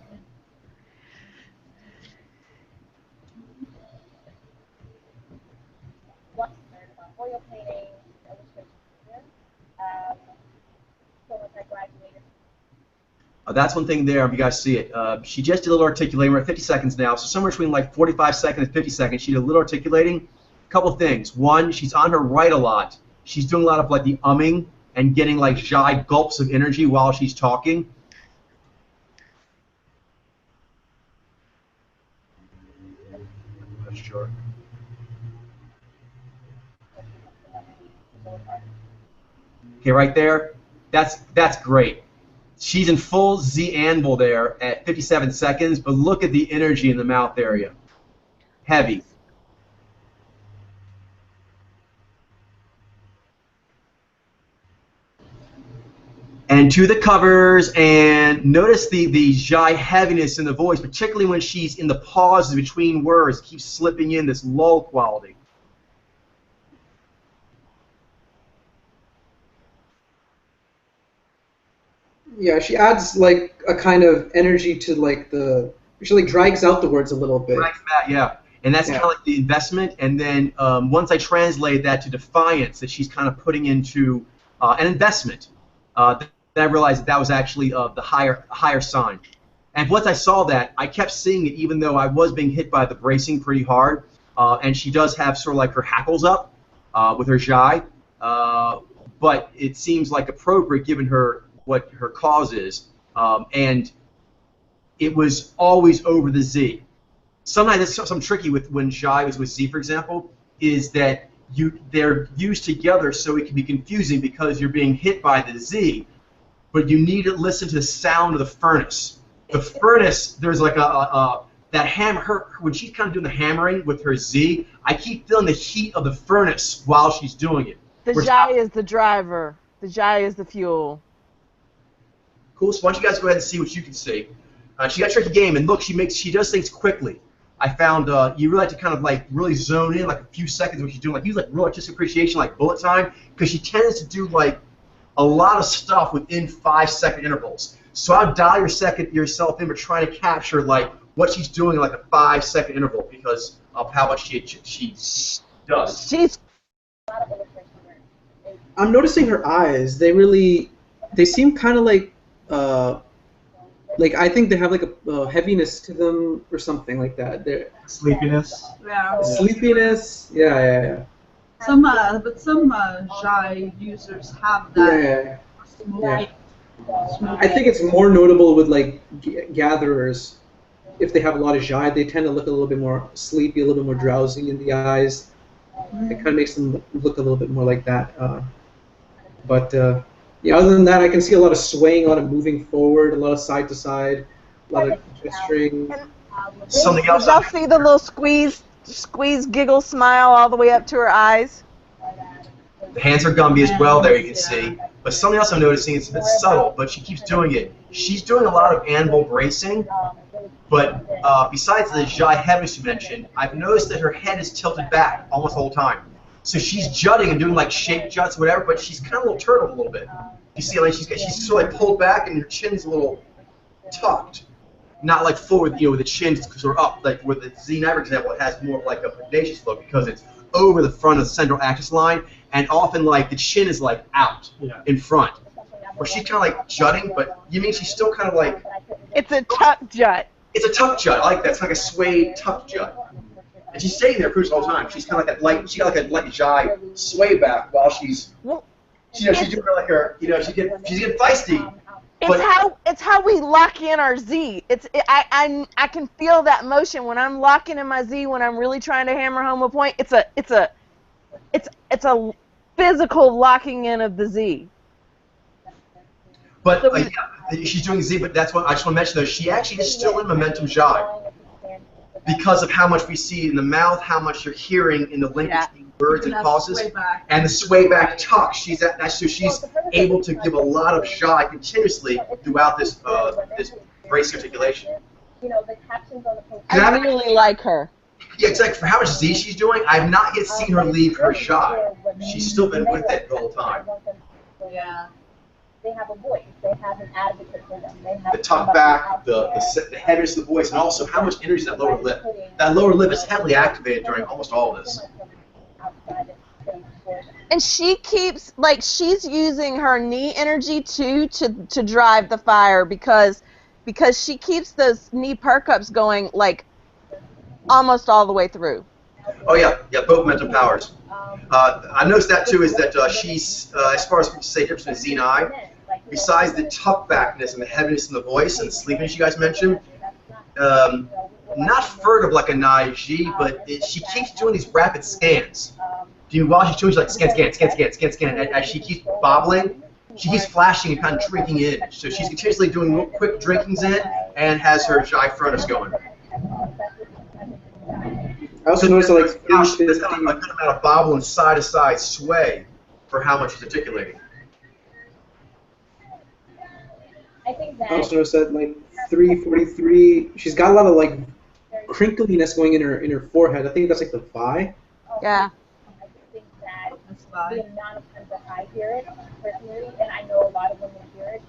I: Oil painting, illustration here. So once I graduated.
B: That's one thing there, if you guys see it. She just did a little articulating. We're at 50 seconds now, so somewhere between like 45 seconds and 50 seconds, she did a little articulating. A couple things. One, she's on her right a lot. She's doing a lot of like the umming and getting like Zhai gulps of energy while she's talking. Not sure. Okay, right there. That's great. She's in full Z anvil there at 57 seconds, but look at the energy in the mouth area. Heavy. And to the covers, and notice the Jai heaviness in the voice, particularly when she's in the pauses between words, keeps slipping in this lull quality.
F: Yeah, she adds like a kind of energy to like she like drags out the words a little bit.
B: Drags back, yeah. And that's kind of like the investment. And then once I translate that to defiance, that she's kind of putting into an investment, then I realized that was actually the higher sign. And once I saw that, I kept seeing it even though I was being hit by the bracing pretty hard. And she does have sort of like her hackles up with her Jai. But it seems like appropriate given what her cause is. And it was always over the Z. Sometimes there's something tricky with when Jai is with Z, for example, is that they're used together, so it can be confusing because you're being hit by the Z, but you need to listen to the sound of the furnace. The furnace, there's like that hammer. When she's kind of doing the hammering with her Z, I keep feeling the heat of the furnace while she's doing it.
E: The Jai is the driver. The Jai is the fuel.
B: Cool. So why don't you guys go ahead and see what you can see. She got a tricky game, and look, she does things quickly. I found you really have to kind of like really zone in like a few seconds when she's doing, like use like real artistic appreciation, like bullet time, because she tends to do like a lot of stuff within 5-second intervals. So I'll dial yourself in, but trying to capture like what she's doing in like a 5-second interval because of how much she does.
F: I'm noticing her eyes. They seem kind of like I think they have like a heaviness to them or something like that.
C: Sleepiness.
A: Yeah.
F: Sleepiness. Yeah.
A: Some Jai users have that.
F: Yeah. I think it's more notable with like gatherers. If they have a lot of Jai, they tend to look a little bit more sleepy, a little bit more drowsy in the eyes. It kind of makes them look a little bit more like that. Yeah, other than that, I can see a lot of swaying, a lot of moving forward, a lot of side to side, a lot of gesturing.
B: Something else.
E: Did y'all see the little squeeze, giggle, smile all the way up to her eyes?
B: The hands are Gumby as well there, you can see. But something else I'm noticing, it's a bit subtle, but she keeps doing it. She's doing a lot of anvil bracing, but besides the Jai heaviness you mentioned, I've noticed that her head is tilted back almost the whole time. So she's jutting and doing like shape juts, whatever, but she's kind of a little turtled a little bit. You see, like she's sort of like pulled back and her chin's a little tucked, not like forward, with the chin sort of up. Like with the Z9, for example, it has more of like a predacious look because it's over the front of the central axis line, and often like the chin is like out in front. Where she's kind of like jutting, but you mean she's still kind of like.
E: It's a tuck jut.
B: It's a tuck jut. I like that. It's like a swayed tuck jut. And she's staying there pretty much all the time. She's kind of like that light. She got like a light Jai sway back while she's. She's doing like her. She's getting feisty.
E: It's how we lock in our Z. I can feel that motion when I'm locking in my Z when I'm really trying to hammer home a point. It's a physical locking in of the Z.
B: But she's doing Z. But that's what I just want to mention though. She actually is still in momentum Jai. Because of how much we see in the mouth, how much you're hearing in the link between words and pauses, and the sway back tuck. She's able to give a lot of Jai continuously throughout this bracing articulation.
E: I really like her.
B: Yeah, it's like for how much Z she's doing, I've not yet seen her leave her Jai. She's still been with it the whole time.
A: Yeah.
I: They have a voice. They have an advocate for them. They have
B: the tuck back, the heaviness of the voice, and also how much energy is that lower lip. That lower lip is heavily activated during almost all of this.
E: And she keeps she's using her knee energy too to drive the fire because she keeps those knee perk ups going like almost all the way through.
B: Oh yeah, both mental powers. I noticed that too. Is that she's as far as say difference between Z and I. Besides the tuck backness and the heaviness in the voice and the sleepiness you guys mentioned, not furtive like a Nai G, but she keeps doing these rapid scans. while she's doing, she's like scan, and as she keeps bobbling, she keeps flashing and kind of drinking in. So she's continuously doing quick drinkings in and has her shy furnace going.
F: I also noticed that, like,
B: Now she does a good amount of bobble and side to side sway for how much she's articulating.
I: I think
F: I
I: that
F: also noticed that, like, 343, she's got a lot of, like, crinkliness going in her forehead. I think that's like the Vi.
E: Yeah.
I: I think that
A: That's
I: the
A: fine.
I: amount of times that I hear it personally, and I know a lot of women hear it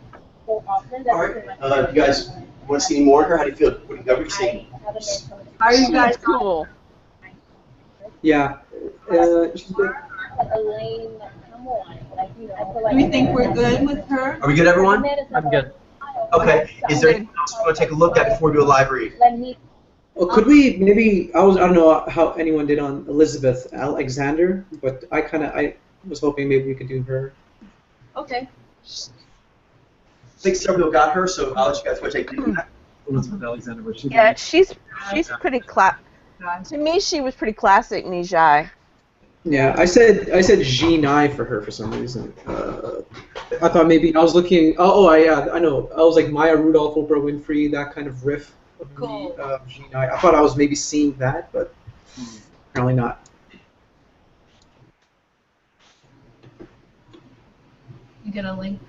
I: so often that
B: All right, you guys want to see more of her? How do you feel? What do you see?
I: I haven't made some
A: How are you guys?
E: She's cool.
F: Yeah. She's been,
I: like a lame someone. Like, you know, I feel like
A: Do we think we're good with her?
B: Are we good, everyone?
D: I'm good.
B: Okay. Is there anything else you want to take a look at before we do a live read?
I: Let me.
F: well, could we maybe? I don't know how anyone did on Elizabeth Alexander, but I was hoping maybe we could do her.
A: Okay.
B: I think several people got her, so I'll let you guys go take a look.
C: Elizabeth Alexander, where she
E: Yeah, she's pretty
A: Guys.
E: to me she was pretty classic Nijai.
F: Yeah, I said G9 for her for some reason. I thought maybe I was looking. I know. I was like Maya Rudolph, Oprah Winfrey, that kind of riff of
A: Cool.
F: G9. I thought I was maybe seeing that, but apparently not.
A: You get a link.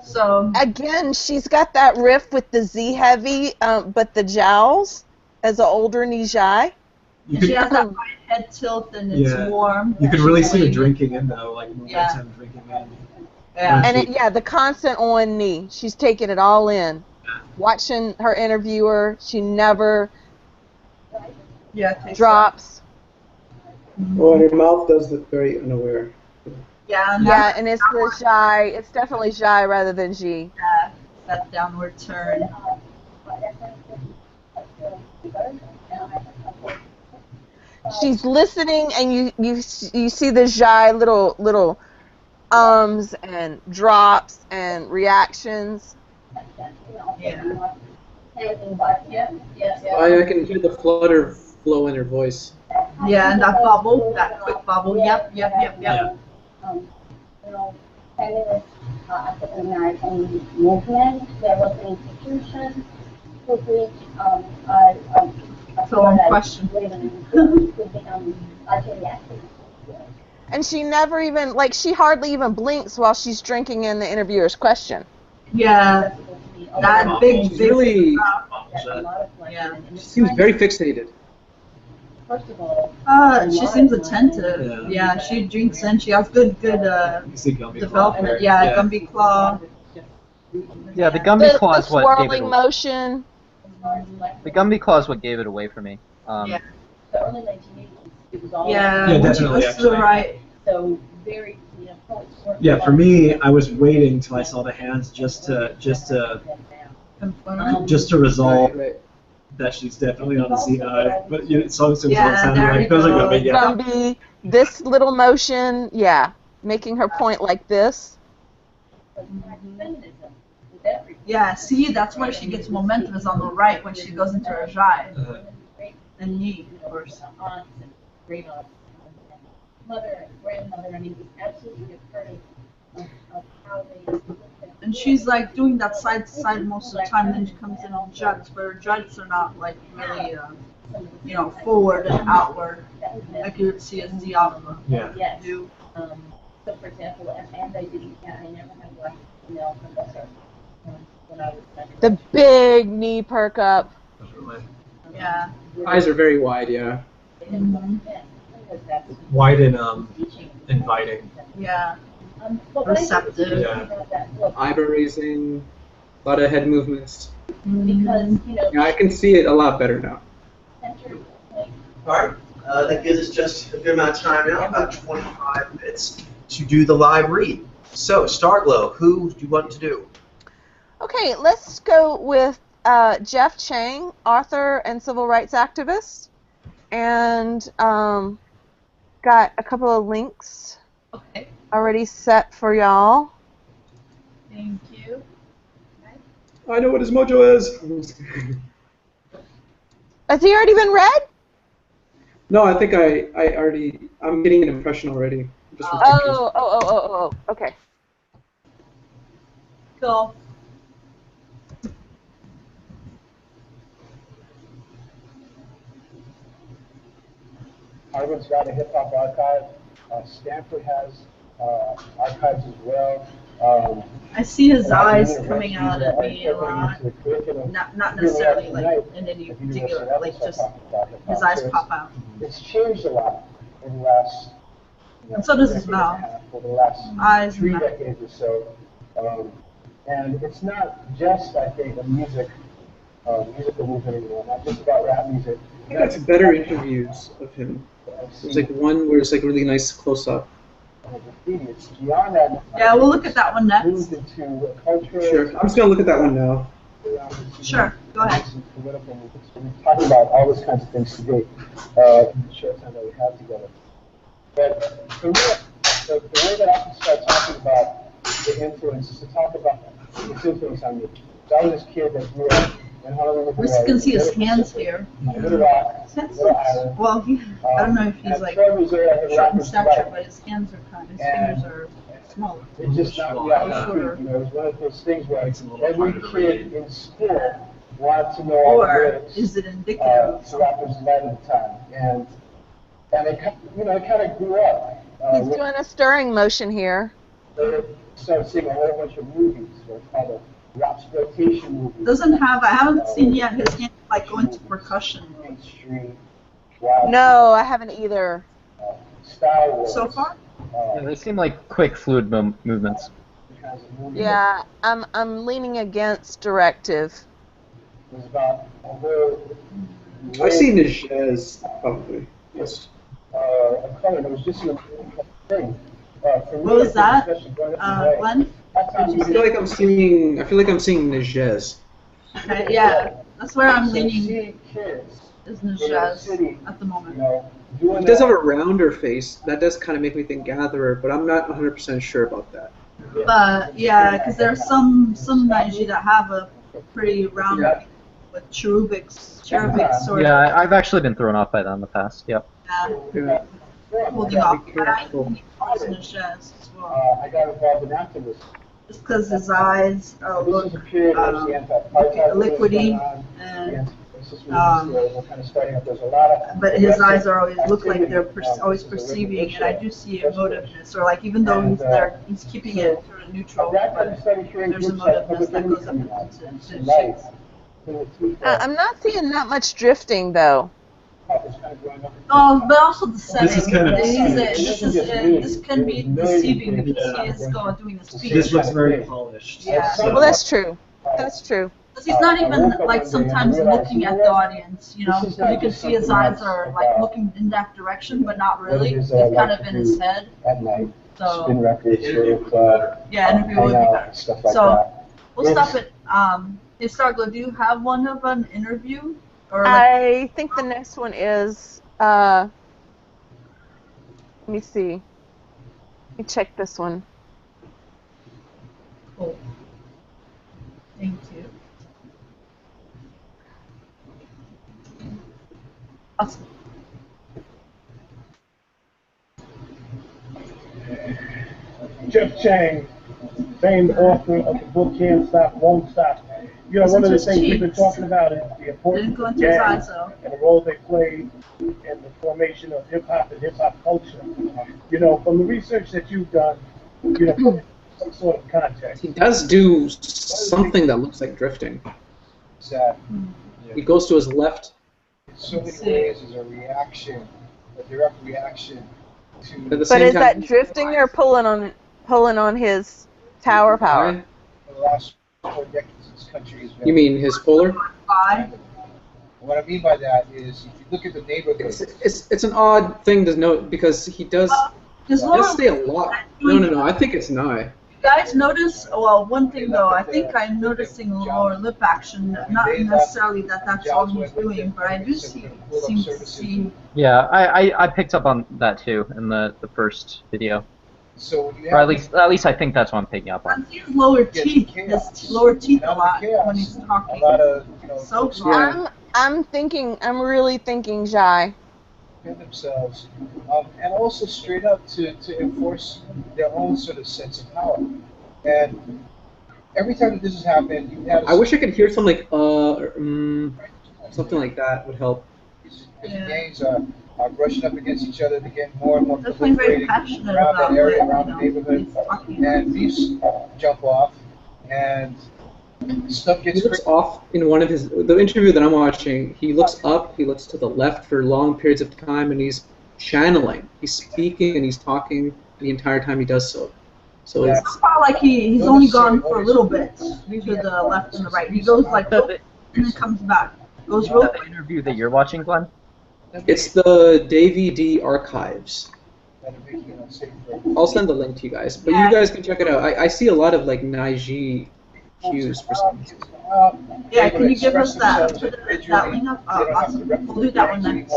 A: So
E: Again, she's got that riff with the Z heavy, but the jowls as an older Nijai.
C: You
A: she
C: could,
A: has that right head tilt and it's
C: Yeah.
A: warm.
C: you could really see her
A: She's
C: drinking in though, like
A: Yeah.
C: momentum drinking in.
A: Yeah.
E: And the constant on knee. She's taking it all in. Watching her interviewer, she never
A: Yeah. It takes
E: drops.
F: Oh, and her mouth does look very unaware.
A: Yeah. And
E: Yeah, and it's the Jai. It's definitely Jai rather than G.
A: that downward turn.
E: She's listening, and you see the Jai little ums and drops and reactions.
A: Yeah.
F: I can hear the flutter flow in her voice.
A: Yeah, and that bubble, that quick bubble. Yep.
C: Yeah.
I: You know, feminist African American movement. There was an institution to which
A: So question.
E: And she never even she hardly even blinks while she's drinking in the interviewer's question.
A: Yeah. That big,
F: She's
A: big.
F: really.
A: Yeah.
F: She seems very fixated.
I: First of all,
A: She seems attentive. Yeah. She drinks in. She has good
C: You can see Gumby Claw
A: development.
C: there.
A: Yeah, Gumby Claw.
D: Yeah, the Gumby
E: The
D: Claw is what gave it
E: swirling
D: away.
E: motion.
D: The Gumby Claw is what gave it away for me.
A: Yeah.
I: the early 1980s, it was all
A: Yeah,
C: Yeah,
A: when she
C: definitely,
A: goes to the
C: actually.
A: right.
I: so very,
C: Yeah, for me, I was waiting till I saw the hands just to resolve
F: Right.
C: that she's definitely on the Z9. But so as soon as
A: Yeah,
C: it sounded
A: there
C: like
A: we
C: those are
A: go.
C: Gumby. Yeah.
E: Gumby, this little motion, making her point like this.
A: Yeah, see, that's where she gets momentum is on the right when she goes into her Jai. And Yi, of course.
I: Aunts and great aunts, mother and grandmother. I mean, it's absolutely a part of how they.
A: And she's like doing that side to side most of the time, then she comes in on juts, but her juts are not like really, forward and outward, like you would see a Z alpha
C: Yeah.
I: Yes.
A: do.
I: So for example, and I didn't, I never had black female professor when I was studying.
E: The big knee perk up.
C: Definitely.
A: Yeah.
F: Eyes are very wide, yeah.
C: Wide and inviting.
A: Yeah. Receptive.
C: Yeah.
F: Eyebrow raising, a lot of head movements.
I: Because,
F: Yeah, I can see it a lot better now.
B: All right. That gives us just a good amount of time now, about 25 minutes, to do the live read. So, Starglow, who do you want to do?
E: Okay, let's go with Jeff Chang, author and civil rights activist. and got a couple of links
A: Okay.
E: already set for y'all.
A: Thank you.
F: I know what his mojo is.
E: Has he already been read?
F: No, I think I'm getting an impression already. Just from pictures.
E: Oh, okay.
A: Cool.
J: Harvard's got a hip hop archive. Stanford has archives as well.
A: I see his
J: a lot of
A: eyes coming
J: universities
A: out
J: are
A: at me a
J: incorporating
A: lot.
J: into the curriculum.
A: Not
J: Here we are
A: necessarily like
J: tonight
A: in any
J: at the University
A: particular,
J: of
A: like
J: Arkansas
A: just
J: talking about hip hop.
A: his eyes
J: So
A: pop out.
J: It's changed a lot in the last.
A: And so does his
J: decade and a
A: mouth.
J: half, over the last
A: Eyes and
J: 3
A: mouth.
J: decades or so. And it's not just, I think, a musical movement anymore, not just about rap music.
F: I think that's better interviews of him. There's like one where it's like really nice close up.
J: It's beyond that.
A: Yeah, we'll look at that one next.
J: Moved into a culture.
F: Sure, I'm just gonna look at that one now.
A: Sure, go ahead.
J: Political movements. We've talked about all those kinds of things today in the short time that we have together. But for me, the way that I can start talking about the influence is to talk about its influence on me. So I was this kid that grew up in Honolulu.
A: We can see his hands here.
J: Little Rock, Little Island.
A: Well, I don't know if he's like
J: short
A: in stature, but his hands are kind of, his fingers are smaller.
J: It's just not
A: Shorter.
J: you know, it was one of those things where every kid in school wanted to know all the
A: Or
J: lyrics
A: is it indicative
J: to rappers' delight at the time. And it, it kind of grew up.
E: He's doing a stirring motion here.
J: Started seeing a whole bunch of movies, what's called a rapsploitation movie.
A: Doesn't have, I haven't seen yet his hand like go into percussion.
J: Main Street, Wild
E: No, I haven't either.
J: Star Wars.
A: So far?
D: Yeah, they seem like quick, fluid movements.
E: Yeah, I'm leaning against directive.
J: It was about a whole
F: I've seen his jazz probably. Yes.
J: a color that was just an amazing thing. For me,
A: What was that?
J: especially growing up in LA,
A: Glenn?
F: I feel like I'm seeing Nijez.
A: Okay, yeah. That's where I'm
J: So
A: leaning,
J: seeing kids
A: is
J: in a
A: Nijaz
J: city,
A: at the moment.
J: doing
F: He does
J: that,
F: have a rounder face. That does kind of make me think Gatherer, but I'm not 100% sure about that.
A: But yeah, because there's some Naiji that have a pretty round
F: Yeah.
A: with cherubic sort
D: Yeah,
A: of.
D: I've actually been thrown off by that in the past. Yep.
F: Yeah.
A: Holding off.
F: Be
A: But I
F: careful.
A: think it's Nijaz as well.
J: I got involved in activism.
A: Just because his eyes
J: This
A: look
J: is a period where the anti-apartheid movement was
A: liquidy,
J: going on,
A: and
J: the anti-racist movements were kind of starting up. There's a lot of
A: but his eyes are always look like
J: activity.
A: they're always
J: This is a
A: perceiving, and I do see
J: That's
A: emotiveness, or like even though he's there, he's keeping it sort of neutral,
J: At that time, I
A: but
J: started hearing
A: there's
J: groups like
A: emotiveness that goes up
J: coming out,
A: into
J: and
A: shapes.
J: lights.
E: I'm not seeing that much drifting though.
A: Oh, but also the setting.
C: This is kind of
A: This can be deceiving because he is doing a speech.
C: This looks very polished.
A: Yeah.
E: Well, that's true. That's true.
A: Because he's not even like sometimes looking at the audience, you know. You can see his eyes are like looking in that direction, but not really. He's kind of in his head.
J: At night,
A: So
J: spin records, radio club,
A: yeah, interview would be
J: Hangout,
A: better.
J: stuff like
A: So
J: that.
A: we'll stop it. Hey Starglow, do you have one of an interview? Or like,
E: I think the next one is, let me see. Let me check this one.
A: cool. Thank you. Awesome.
K: Jeff Chang, famed author of the book Can't Stop, Won't Stop. You know, one of the things we've been talking about is the importance
A: Didn't go
K: of
A: into his eyes
K: gangs
A: though.
K: and the role they play in the formation of hip hop and hip hop culture. You know, from the research that you've done, you know, put it in some sort of context.
F: He does do something that looks like drifting.
J: That
F: He goes to his left.
J: in so many ways is a reaction, a direct reaction
F: At
J: to
F: the
E: But
F: same
E: is
F: time,
E: that drifting or pulling on his tower power?
J: the last 4 decades in this country. Has been
F: You mean his polar?
A: Bye.
J: What I mean by that is, if you look at the neighborhoods,
F: It's an odd thing to note because he does
A: His
F: he
A: lower
F: does say a lot. No, I think it's Nye.
A: Guys, notice, well, one thing though, I think I'm noticing lower lip action, not necessarily that that's all he's doing, but I do seem to see.
D: Yeah, I picked up on that too in the first video.
J: So when you
D: Or
J: have
D: at least I think that's what I'm picking up
A: I
D: on.
A: see his lower teeth, lower teeth a lot when he's
J: a
A: talking.
J: lot of
A: So
J: folks
A: far.
E: I'm really thinking Jai.
J: defend themselves, and also straight up to enforce their own sort of sense of power. And every time that this has happened, you've had.
F: I wish I could hear something like something like that would help.
J: Because the gangs are brushing up against each other to get more and more
A: Definitely very
J: proliferating
A: passionate
J: around
A: about
J: that area,
A: what,
J: around the neighborhood,
A: he's talking
J: and these jump off, and stuff
F: He
J: gets
F: looks off in one of the interview that I'm watching. He looks up, he looks to the left for long periods of time, and he's channeling. He's speaking and he's talking the entire time he does so. So
J: Yeah.
F: it's
A: It's not like he's only gone for a little bit to the left and the right. He goes like, and then comes back. Goes real
D: The interview that you're watching, Glenn?
F: it's the Davy D archives.
J: that are making it unsafe for
F: I'll send the link to you guys, but you guys can check it out. I see a lot of like Naiji cues for some reason.
A: Yeah, can you give us that? Put that link up? Oh, awesome. We'll do that one next.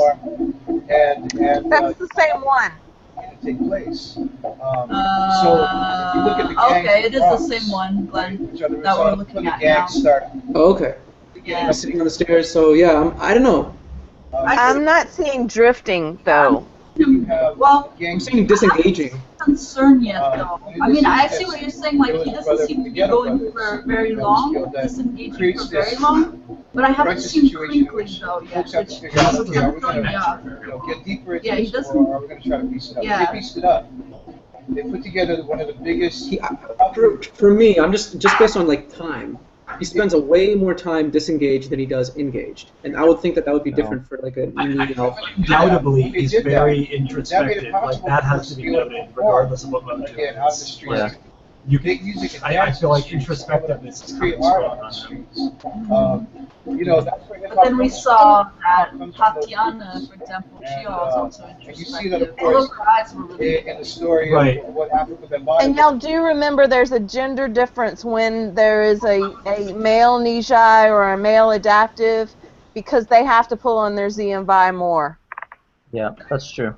J: And
E: That's the same one.
J: to take place. So if you look at the gangs
A: Okay, it is the
J: across,
A: same one, Glenn,
J: which are the
A: that we're
J: result
A: looking
J: when the
A: at now.
J: gangs start.
F: Oh, okay.
A: Yeah.
F: He's sitting on the stairs, so yeah, I don't know.
E: I'm not seeing drifting though.
J: You have
A: Well,
F: I'm
J: gangs
F: seeing disengaging.
A: Concern yet though. I mean, I see what you're saying. Like he doesn't seem to be going for very long, disengaging for very long. But I haven't seen crinkling though yet.
J: folks have to
A: Which
J: figure out, okay, are we
A: doesn't throw me off.
J: gonna get deeper into
A: Yeah, he
J: this,
A: doesn't-
J: or are we gonna try to piece it up?
A: Yeah.
J: They pieced it up. They put together one of the biggest.
F: For me, I'm just based on like time. He spends a way more time disengaged than he does engaged, and I would think that would be different for like an alpha.
C: Undoubtedly,
J: They
C: he's
J: did that.
C: very
J: That made it
C: introspective. Like
J: possible
C: that
J: for
C: has
J: us
C: to
J: to
C: be
J: be able to
C: noted,
J: perform
C: regardless of what mode you're
J: again
C: in.
J: out in the streets.
D: Yeah.
C: You
J: Make music and
C: I
J: dance
C: feel
J: in
C: like
J: the streets,
C: introspectiveness is
J: create
C: coming
J: art
C: strong
J: on the
C: on him.
J: streets. You know, that's where
A: But then we saw that
J: comes from those
A: Tatiana,
J: roots.
A: for example, she
J: And,
A: was also
J: and you see that, of
A: introspective. All
J: course,
A: of her eyes were really
J: in the story
C: Right.
J: of what Africa been body.
E: And y'all do remember there's a gender difference when there is a male Nijai or a male adaptive because they have to pull on their Z and Vi more.
D: Yeah, that's true.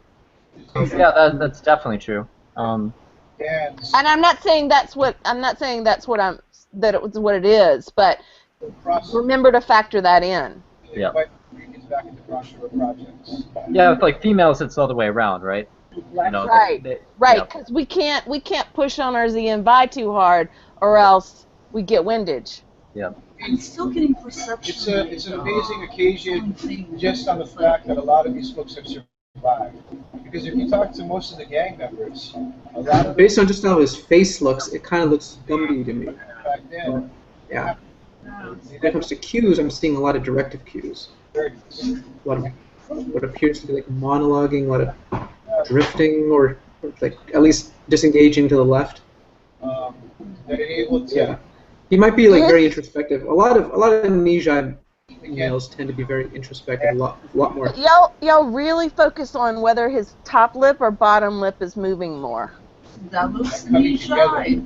D: Yeah, that's definitely true.
J: And
E: And I'm not saying that's what it was what it is, but remember to factor that in.
D: Yeah.
J: Gets back into crossover projects.
D: Yeah, with like females, it's the other way around, right? You know,
E: Right.
D: they-
E: Right,
D: yeah.
E: because we can't push on our Z and Vi too hard, or else we get windage.
D: Yeah.
A: I'm still getting perception.
J: It's an amazing occasion just on the fact that a lot of these folks have survived. Because if you talk to most of the gang members, a lot of
F: Based on just how his face looks, it kind of looks Gumby to me.
J: them back then,
F: Yeah. When it comes to cues, I'm seeing a lot of directive cues. A lot of what appears to be like monologuing, a lot of drifting, or like at least disengaging to the left.
J: they're able to.
F: Yeah. He might be like very introspective. A lot of Nijai males tend to be very introspective. A lot more.
E: Y'all really focus on whether his top lip or bottom lip is moving more.
A: That looks
J: coming together.
A: shy.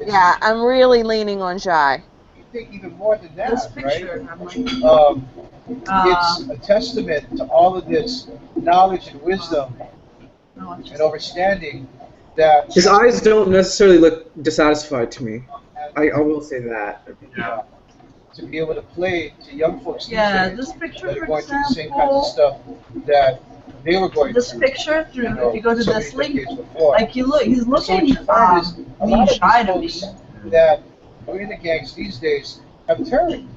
E: Yeah, I'm really leaning on Jai.
J: You think even more than that,
A: This picture,
J: right?
A: I'm like,
J: It's a testament to all of this knowledge and wisdom
A: no, it's
J: and
A: just,
J: understanding that
F: His eyes don't necessarily look dissatisfied to me. I will say that.
J: to be able to play to young folks these
A: yeah,
J: days
A: this picture,
J: that are
A: for
J: going through the same kinds of
A: example,
J: stuff that they were going
A: this
J: through.
A: picture,
J: you know,
A: if you go to
J: so
A: this
J: many
A: link,
J: decades before.
A: like he's
J: So what
A: looking
J: you find is a lot
A: shy
J: of
A: to me.
J: these folks that are in the gangs these days have turned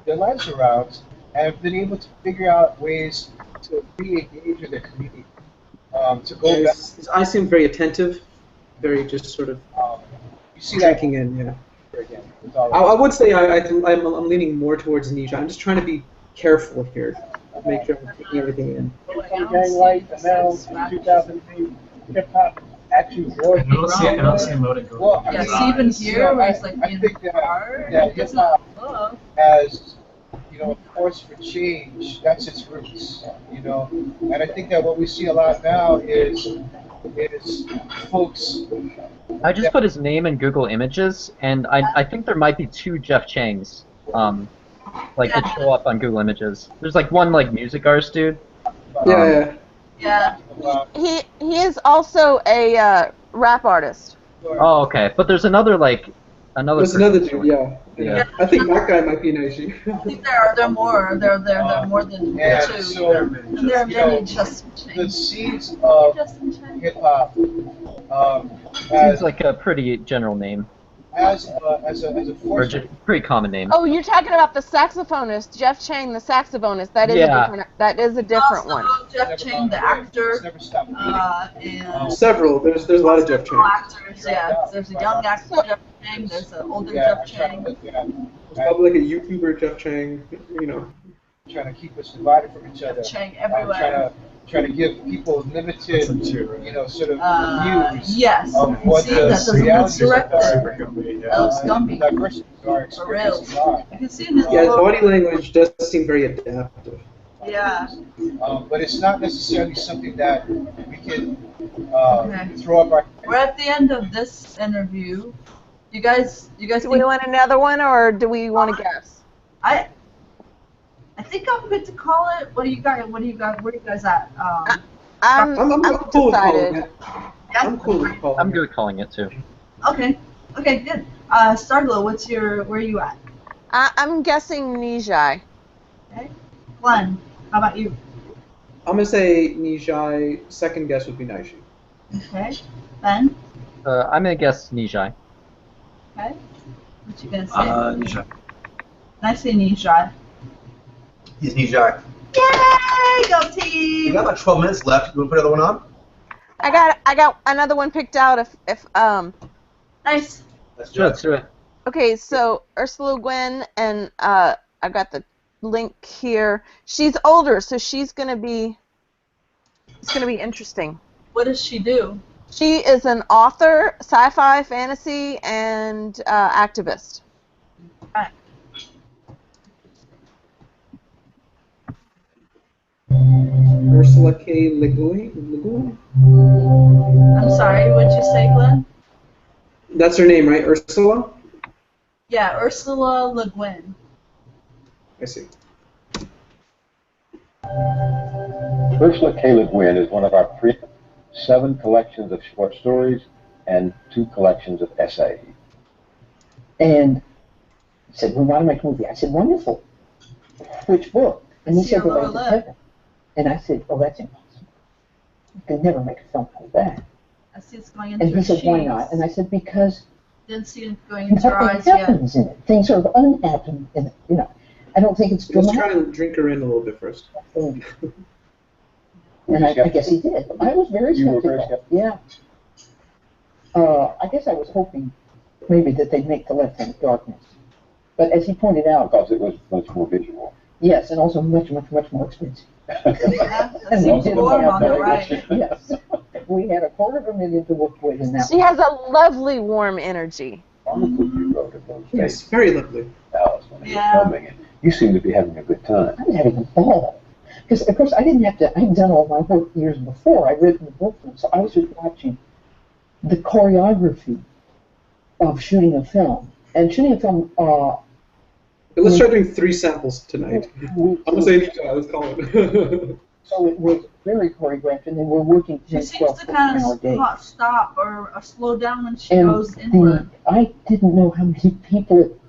J: their lives around and have been able to figure out ways to re-engage with their community. To go back.
F: His eyes seem very attentive, very just sort of
J: You see that
F: drinking in. Yeah.
J: again. With all
F: I
J: of
F: would say I'm leaning more towards Nijai. I'm just trying to be careful here, make sure I'm taking everything in.
K: From gang life and now in 2008, hip hop actually brought
C: I don't see emoting going
J: Well,
C: on.
J: I
A: Yeah,
J: mean,
A: see even here where it's like
J: I
A: being
J: think that
A: hard,
J: hip
A: it's
J: hop
A: not love.
J: as a force for change. That's its roots, And I think that what we see a lot now is is folks.
D: I just put his name in Google Images, and I think there might be two Jeff Changs, that show up on Google Images. There's like one like music artist dude.
A: Yeah.
E: He is also a rap artist.
D: Oh, okay. But there's another
F: There's another dude, yeah. I think that guy might be Naishi.
A: I think there are more. There are more than two.
J: So,
A: And there are many just
J: the seeds of hip hop
D: Seems like a pretty general name.
J: as a
D: Or
J: force.
D: just pretty common name.
E: Oh, you're talking about the saxophonist, Jeff Chang, the saxophonist. That is a different one.
A: Jeff Chang, the actor, and
F: Several. There's a lot of Jeff Chang.
A: actors. Yeah, there's a young actor Jeff Chang. There's an older Jeff Chang.
F: There's probably like a YouTuber Jeff Chang.
J: Trying to keep us divided from each other.
A: Chang everywhere.
J: Trying to give people limited, sort of views
A: Yes.
J: of what
A: See,
J: the
A: that doesn't look
J: realities
A: directed.
J: of
A: That looks Gumby.
J: diversity our
A: For real.
J: experiences are.
A: You can see in this
F: Yeah,
A: little,
F: body language does seem very adaptive.
A: yeah.
J: But it's not necessarily something that we can
A: Okay.
J: throw up our.
A: We're at the end of this interview. You guys
E: Do
A: think
E: we want another one, or do we want to guess?
A: I think I'm good to call it. What do you guys? Where are you guys at?
E: I'm
F: cool with calling
E: decided.
F: it. I'm cool with calling
D: I'm
F: it.
D: good with calling it too.
A: Okay. Okay, good. Starglow, where are you at?
E: I'm guessing Nijai.
A: Okay. Glenn, how about you?
F: I'm gonna say Nijai. Second guess would be Naishi.
A: Okay. Ben?
D: I'm gonna guess Nijai.
A: Okay. What you gonna say?
B: Nijai.
A: Nicely, Nijai.
B: He's Nijai.
A: Yay! Go
B: We
A: team!
B: got about 12 minutes left. You want to put another one on?
E: I got another one picked out. If
A: Nice.
D: Let's do it.
E: Okay, so Ursula Le Guin, and I've got the link here. She's older, so it's gonna be interesting.
A: What does she do?
E: She is an author, sci-fi, fantasy, and activist.
A: Right.
F: Ursula K. Le Guin?
A: I'm sorry, what'd you say, Glenn?
F: That's her name, right? Ursula?
A: Yeah, Ursula Le Guin.
F: I see.
L: Ursula K. Le Guin is one of our 7 collections of short stories and 2 collections of essays.
G: And he said, we want to make a movie. I said, wonderful. Which book? And he said, The Way to Heaven. And I said, oh, that's impossible. You can never make a film like that.
A: I see it's going into
G: And he said, why not? And I said, because
A: didn't see it going into her
G: nothing
A: eyes yet.
G: happens in it. Things are unhappened in it. I don't think it's
F: Let's
G: dramatic.
F: try and drink her in a little bit first.
G: And I guess he did. I was very
L: You were
G: skeptical.
L: very
G: Yeah. I guess I was hoping maybe that they'd make The Left Hand Darkness. But as he pointed out,
L: Because it was much more visual.
G: yes, and also much, much, much more expensive.
A: Yeah, that
G: And we
A: seems
G: didn't
A: warm
G: have
A: on the
G: that.
A: right.
G: Yes. We had $250,000 to work with in that
E: She has a lovely, warm energy.
L: Wonderful you wrote at those
F: Yes,
L: days,
F: very lovely.
L: Alice, when you
A: Yeah.
L: were filming it. You seem to be having a good time.
G: I was having a ball. Because, of course, I didn't have to, I'd done all my work years before. I'd written the book, so I was just watching the choreography of shooting a film. And shooting a film,
F: Let's try doing 3 samples tonight. I'm gonna say Nijai. Let's call it.
G: so it was very choreographed, and then we're working
A: She
G: 10,
A: seems
G: 12,
A: to
G: 14
A: kind
G: hour
A: of
G: days.
A: stop or slow down when she
G: And
A: goes inward.
G: I didn't know how many people it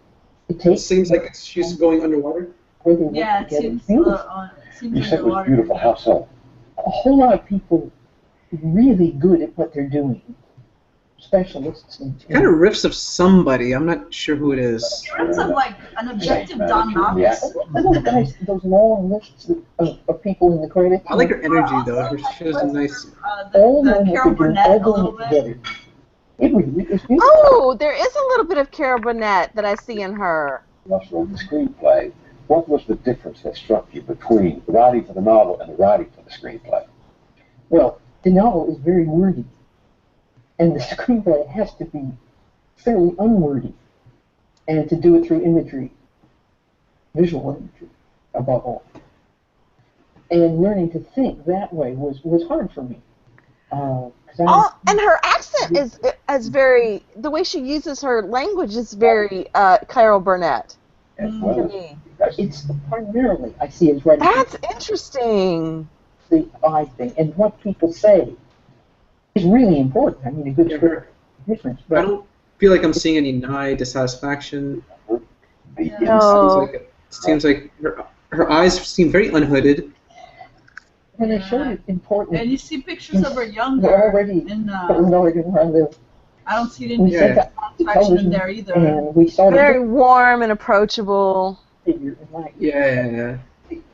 F: It
G: takes.
F: seems like she's going underwater.
G: Where they work
A: Yeah, it
G: together.
A: seems,
G: It's beautiful.
A: seems
L: You said it was
A: underwater.
L: beautiful. How so?
G: A whole lot of people really good at what they're doing. Specialists.
F: Kind of riffs of somebody. I'm not sure who it is.
A: It reminds of like an objective Don Knotts.
G: Those guys, those long lists of people in the credits.
F: I like her energy though. She has a nice.
G: All
A: The
G: known
A: Carol
G: what they're doing,
A: Burnett a
G: all
A: little
G: doing
A: bit.
G: it together. It really is beautiful.
E: Oh, there is a little bit of Carol Burnett that I see in her.
L: Russ wrote the screenplay. What was the difference that struck you between the writing for the novel and the writing for the screenplay?
G: Well, the novel is very wordy, and the screenplay has to be fairly unwordy, and to do it through imagery, visual imagery, above all. And learning to think that way was hard for me.
E: Oh, and her accent is very. The way she uses her language is very Carol Burnett
L: as
E: to
L: well as
E: me.
G: It's primarily I see as writing
E: That's interesting.
G: the I thing, and what people say is really important. I mean, a good
F: Yeah,
G: script difference,
F: I
G: but
F: don't feel like I'm seeing any Nye dissatisfaction.
L: the
A: Yeah.
E: No.
F: Seems like her eyes seem very unhooded.
G: when they showed it important,
A: And you see pictures of her
G: we're
A: younger.
G: already
A: In
G: Northern where I live.
A: I don't see
G: We
A: any
G: sent that to
A: satisfaction in
G: television,
A: there either.
G: and we saw the
E: Very warm and approachable.
G: figure in my.
F: Yeah.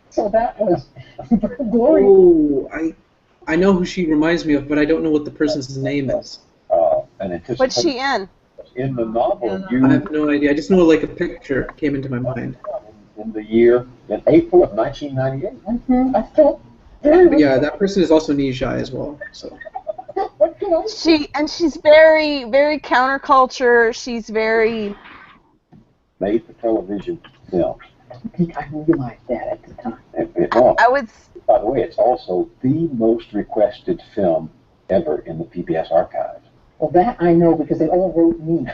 G: So that was glorious.
F: Oh, I know who she reminds me of, but I don't know what the person's name is.
L: an
E: What's
L: anticipation.
E: she in?
L: In the novel,
A: Yeah,
F: I
L: you
F: have no idea. I just know like a picture came into my mind.
L: in the year in April of 1998.
G: I felt very.
F: But yeah, that person is also Nijai as well. So
G: What can I say?
E: She's very, very counterculture. She's very.
L: Made for television films.
G: I don't think I realized that at the time.
E: I would.
L: By the way, it's also the most requested film ever in the PBS archive.
G: Well, that I know because they all wrote me.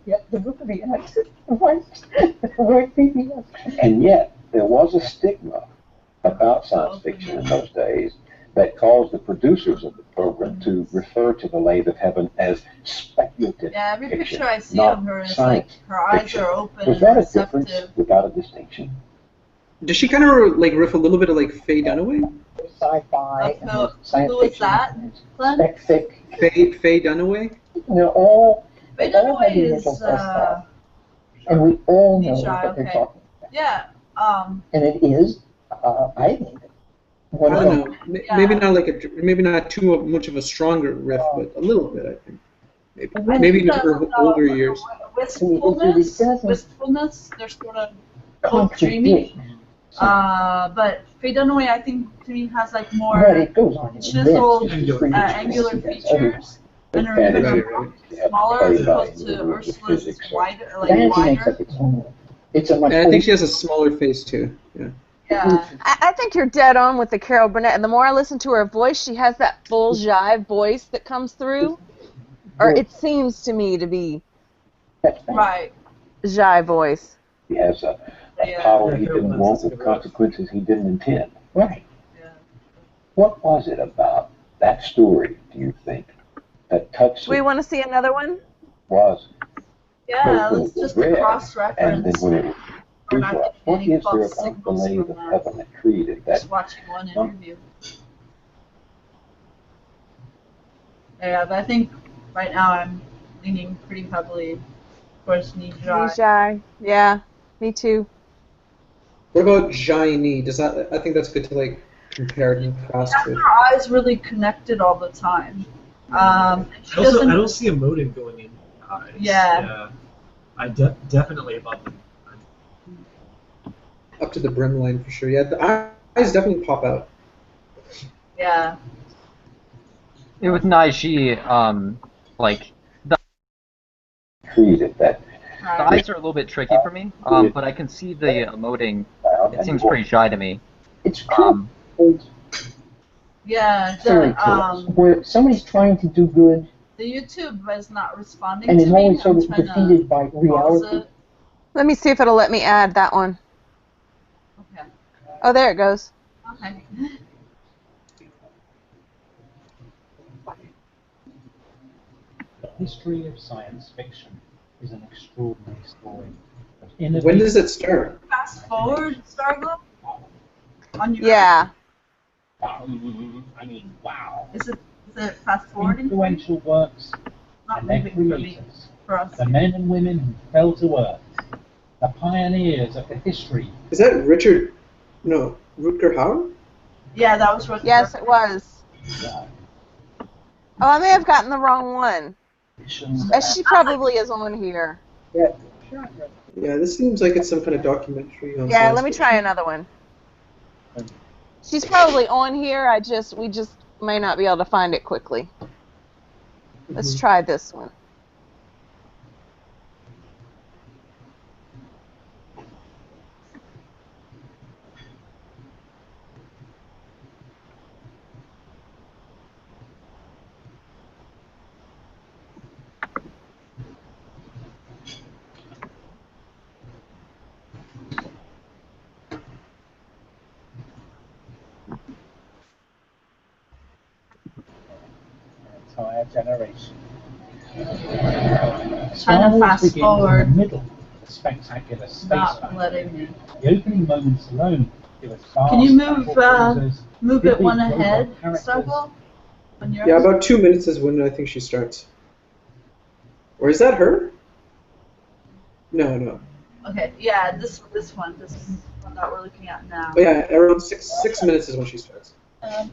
G: Yeah, the movie accent. Right, PBS.
L: And yet, there was a stigma about science fiction in those days that caused the producers of the program to refer to The Lathe of Heaven as speculative
A: Yeah, every
L: fiction,
A: picture I see
L: not
A: of her is like
L: science
A: her eyes
L: fiction.
A: are open
L: Was
A: and
L: that a difference
A: receptive.
L: without a distinction?
F: does she kind of like riff a little bit of like Faye Dunaway?
G: Sci-fi
A: Who-
G: and science
A: who was
G: fiction.
A: that,
G: and
A: Glenn?
G: Spec fic.
F: Faye Dunaway?
G: They're all.
A: Faye
G: they all have
A: Dunaway
G: the
A: is,
G: initials SL. And we all know
A: Nijai,
G: what they're
A: okay.
G: talking about.
A: Yeah.
G: And it is, I think,
F: I
G: one of
F: don't
G: them.
F: know.
A: Yeah.
F: Maybe not too much of a stronger riff, but a little bit, I think.
A: I
F: Maybe
A: think
F: in her older years.
A: Wistfulness, they're sort of both dreamy. But Faye Dunaway, I think, to me, has like
G: But
A: more
G: it goes on.
A: chiseled,
F: Angular
A: angular features. And her
L: And
A: ribbons
F: Right,
A: are
F: right.
A: smaller as opposed to
L: Played by
A: Ursula's
L: physics.
A: wider, like
G: Fancy makes
A: wider.
G: up its own. It's a much.
F: And I think she has a smaller face too. Yeah.
A: Yeah.
E: I think you're dead on with the Carol Burnett. And the more I listen to her voice, she has that full jive voice that comes through. Or it seems to me to be
A: Right.
E: jive voice.
L: He has a power he didn't want with consequences he didn't intend.
G: Right.
A: Yeah.
L: What was it about that story, do you think, that touched
E: Do we
L: it
E: want to see another one?
L: was
A: Yeah,
L: when
A: it's
L: it was
A: just a
L: read, and then
A: cross-reference.
L: when it was
A: We're not
L: visualized?
A: getting
L: What
A: any
L: is there
A: false
L: about the
A: signals
L: Lathe
A: from
L: of
A: that.
L: Heaven that created that?
A: Just watching one interview. Yeah, but I think right now I'm leaning pretty heavily towards Nijai.
E: Nijai. Yeah, me too.
F: What about Jaini? Does that? I think that's good to like compare and contrast with.
A: Her eyes really connected all the time. She
C: I
A: doesn't.
C: don't see a motive going in the eyes.
A: Yeah.
C: I definitely above them.
F: Up to the brim line for sure. Yeah, the eyes definitely pop out.
A: Yeah.
D: Yeah, with Naiji, like
L: Created that.
D: the eyes are a little bit tricky for me, but I can see the emoting. It seems pretty shy to me.
G: It's true.
A: Yeah.
G: Fairy tales where somebody's trying to do good
A: The YouTube is not responding
G: and
A: to
G: is
A: me.
G: always sort
A: I'm
G: of
A: trying
G: defeated by
A: to pause
G: reality.
A: it.
E: Let me see if it'll let me add that one.
A: Okay.
E: Oh, there it goes.
A: Okay.
M: The history of science fiction is an extraordinary story.
F: When does it start?
A: Fast forward, Starglow? On your
E: Yeah.
M: I mean, wow.
A: Is it fast forwarding?
M: Influential works
A: Not
M: and their
A: moving for me.
M: creators,
A: For us.
M: the men and women who fell to earth, the pioneers of the history.
F: Is that Richard? No, Rutger Hauer?
A: Yeah, that was what.
E: Yes, it was.
M: Yeah.
E: Oh, I may have gotten the wrong one. She probably is on here.
G: Yeah.
F: Yeah, this seems like it's some kind of documentary. On
E: Yeah,
F: science
E: let me
F: fiction.
E: try another one. She's probably on here. We just may not be able to find it quickly. Let's try this one.
M: entire generation.
A: Trying to
M: Star Wars
A: fast
M: begins
A: forward.
M: in the middle of the spectacular space
A: Not
M: battle.
A: letting me.
M: The opening moments alone give us vast
A: Can you move
M: battle cruisers,
A: move it
M: vivid
A: one
M: robot
A: ahead,
M: characters.
A: Starglow? On yours?
F: Yeah, about 2 minutes is when I think she starts. Or is that her? No.
A: Okay, yeah, this one that we're looking at now.
F: Oh, yeah, around six minutes is when she starts.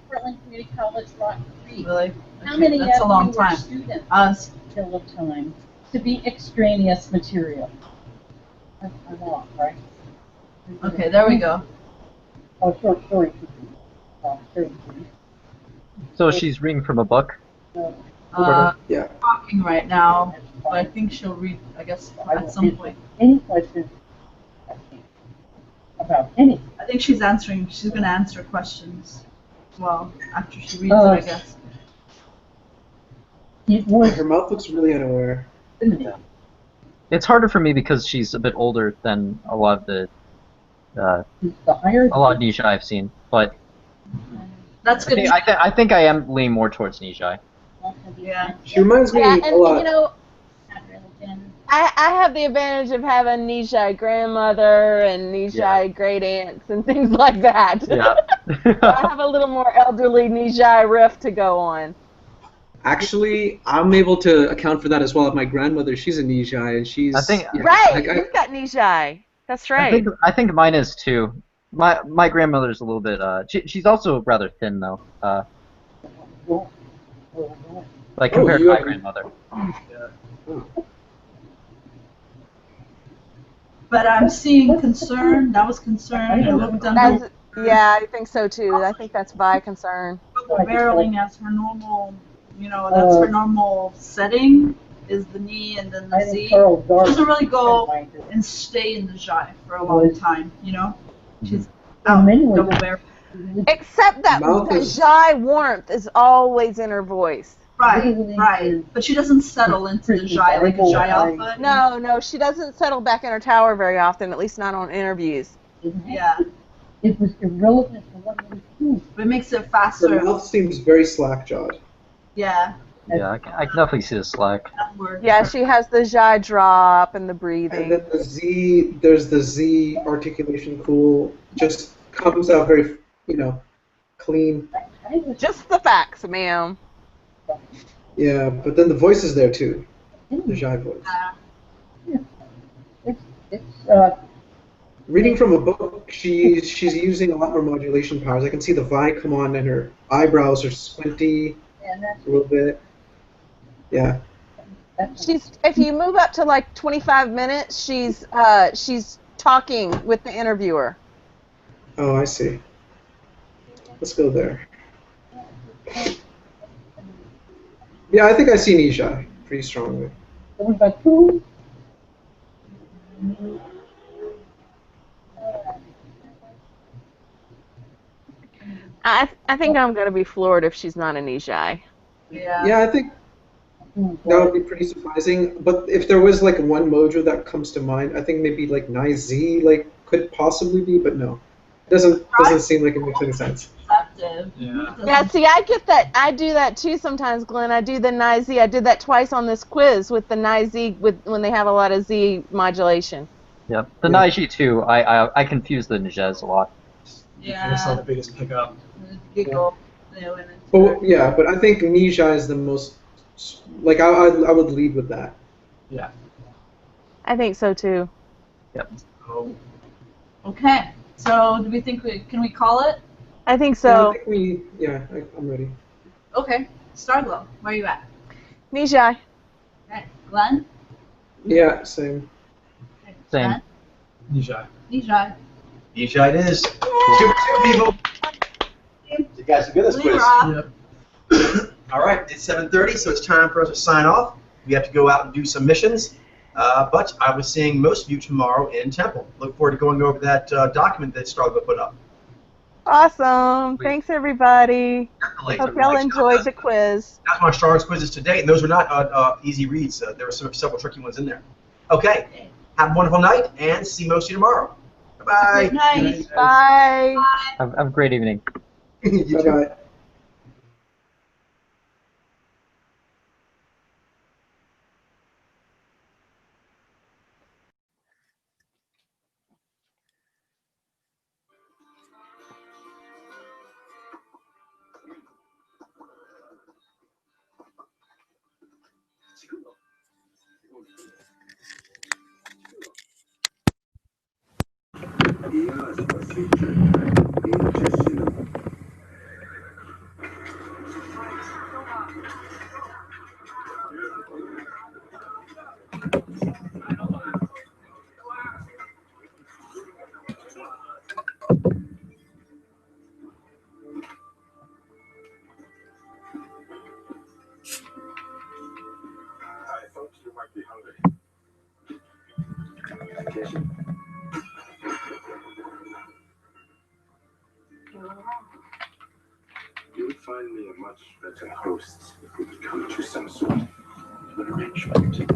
N: Portland Community College Rock Creek.
A: Really?
N: How
A: Okay,
N: many
A: that's
N: of
A: a long
N: you were
A: time.
N: students
A: Us.
N: till of time to be extraneous material? That's a lot, right?
A: Okay, there we go.
N: Oh, short story. Story.
D: So she's reading from a book.
F: Yeah.
A: Talking right now, but I think she'll read, I guess, at some point.
N: Any questions about any?
A: I think she's gonna answer questions as well after she reads it, I guess.
N: It was
F: Her mouth looks really unaware.
D: It's harder for me because she's a bit older than a lot of the a lot of Nijai I've seen, but
A: that's good.
D: I think I am leaning more towards Nijai.
A: Yeah.
F: She reminds me
E: Yeah, and
F: a lot.
E: you know, I have the advantage of having Nijai grandmother and Nijai great aunts and things like that.
D: Yeah.
E: I have a little more elderly Nijai riff to go on.
F: Actually, I'm able to account for that as well. My grandmother, she's a Nijai, and she's
E: Right, you've got Nijai. That's right.
D: I think mine is too. My grandmother's a little bit. She's also rather thin though. Like compared to my grandmother.
A: But I'm seeing concern. That was concern. I looked under.
E: Yeah, I think so too. I think that's by concern.
A: Barreling as her normal, that's her normal setting is the knee and then the Z. She doesn't really go and stay in the Jai for a long time, She's out double barrel.
E: Except that the Jai warmth is always in her voice.
A: Right. But she doesn't settle into the Jai like a Jai Alpha.
E: No, she doesn't settle back in her tower very often, at least not on interviews.
A: Yeah.
N: It was irrelevant to what it was doing.
A: But it makes it faster.
F: Her mouth seems very slack-jawed.
A: Yeah.
D: Yeah, I can definitely see the slack.
E: Yeah, she has the Jai drop and the breathing.
F: And then there's the Z articulation cool, just comes out very, clean.
E: Just the facts, ma'am.
F: Yeah, but then the voice is there too, the Jai voice. Reading from a book, she's using a lot more modulation powers. I can see the Vi come on, and her eyebrows are squinty a little bit. Yeah.
E: If you move up to like 25 minutes, she's talking with the interviewer.
F: Oh, I see. Let's go there. Yeah, I think I see Nijai pretty strongly.
E: I think I'm going to be floored if she's not a Nijai.
F: Yeah, I think that would be pretty surprising. But if there was like one mojo that comes to mind, I think maybe like Nai Z could possibly be, but no. It doesn't seem like it makes any sense.
E: Yeah, see, I get that. I do that too sometimes, Glenn. I do the Nai Z. I did that twice on this quiz with the Nai Z when they have a lot of Z modulation.
D: Yep. The Naiji too. I confuse the Nijaz a lot.
A: Yeah.
C: That's not the biggest pickup.
A: Giggle.
F: But I think Nijai is the most. Like I would lead with that.
C: Yeah.
E: I think so too.
D: Yep.
C: Oh.
A: Okay. So do we think can we call it?
E: I think so.
F: I'm ready.
A: Okay. Starglow, where are you at?
E: Nijai.
A: Okay. Glenn?
F: Yeah, same.
A: Okay.
D: Same.
A: Glenn?
C: Nijai.
A: Nijai.
B: Nijai it is. 2 people. You guys are good at this quiz.
C: Yep.
B: All right, it's 7:30, so it's time for us to sign off. We have to go out and do some missions. But I was seeing most of you tomorrow in Temple. Look forward to going over that document that Starglow put up.
E: Awesome. Thanks, everybody.
B: Definitely.
E: Hope y'all enjoyed the quiz.
B: That's my strongest quizzes to date, and those were not easy reads. There were several tricky ones in there. Okay, have a wonderful night, and see most of you tomorrow. Bye-bye.
A: Good night.
E: Bye.
D: Have a great evening.
F: Bye-bye.
O: I thought you might be hungry. You would find me a much better host if we could come to some sort of an arrangement.
I: An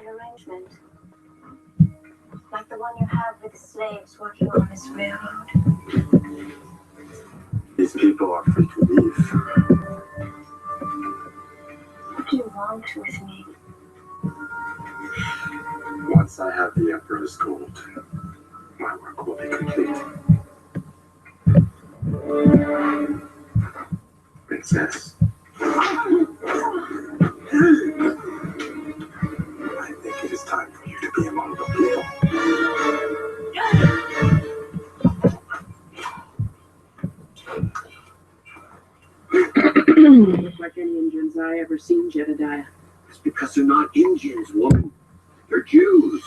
I: arrangement? Like the one you have with the slaves working on this railroad?
O: These people are free to leave.
I: What do you want with me?
O: Once I have the Emperor's gold, my work will be complete. Princess. I think it is time for you to be among the people.
P: Look like any Indians I ever seen, Jedediah.
O: It's because they're not Indians, woman. They're Jews.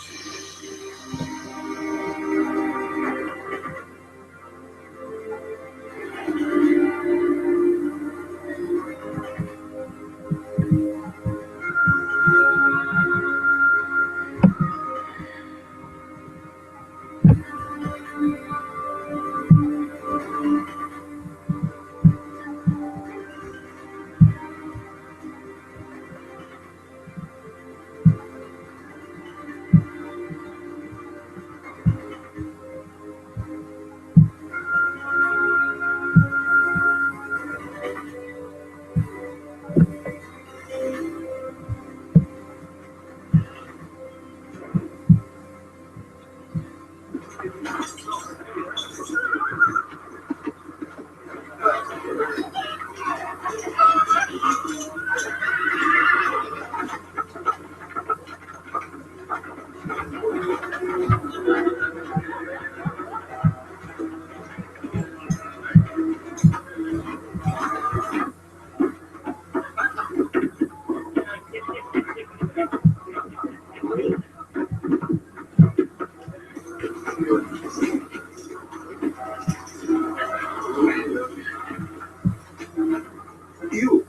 O: You.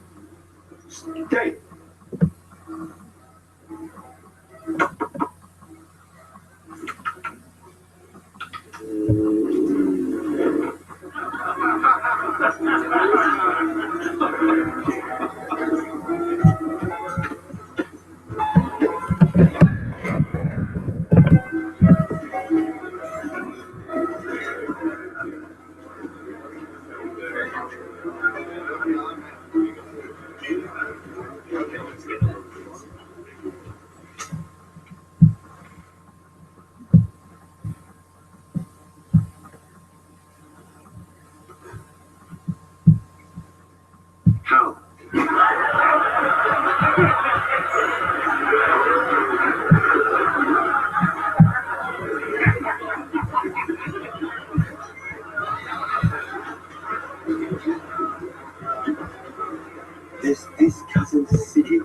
O: Stay. How? This Carson City?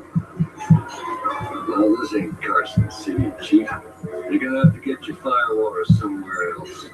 Q: Well, this ain't Carson City, Chief. You're gonna have to get your firewater somewhere else.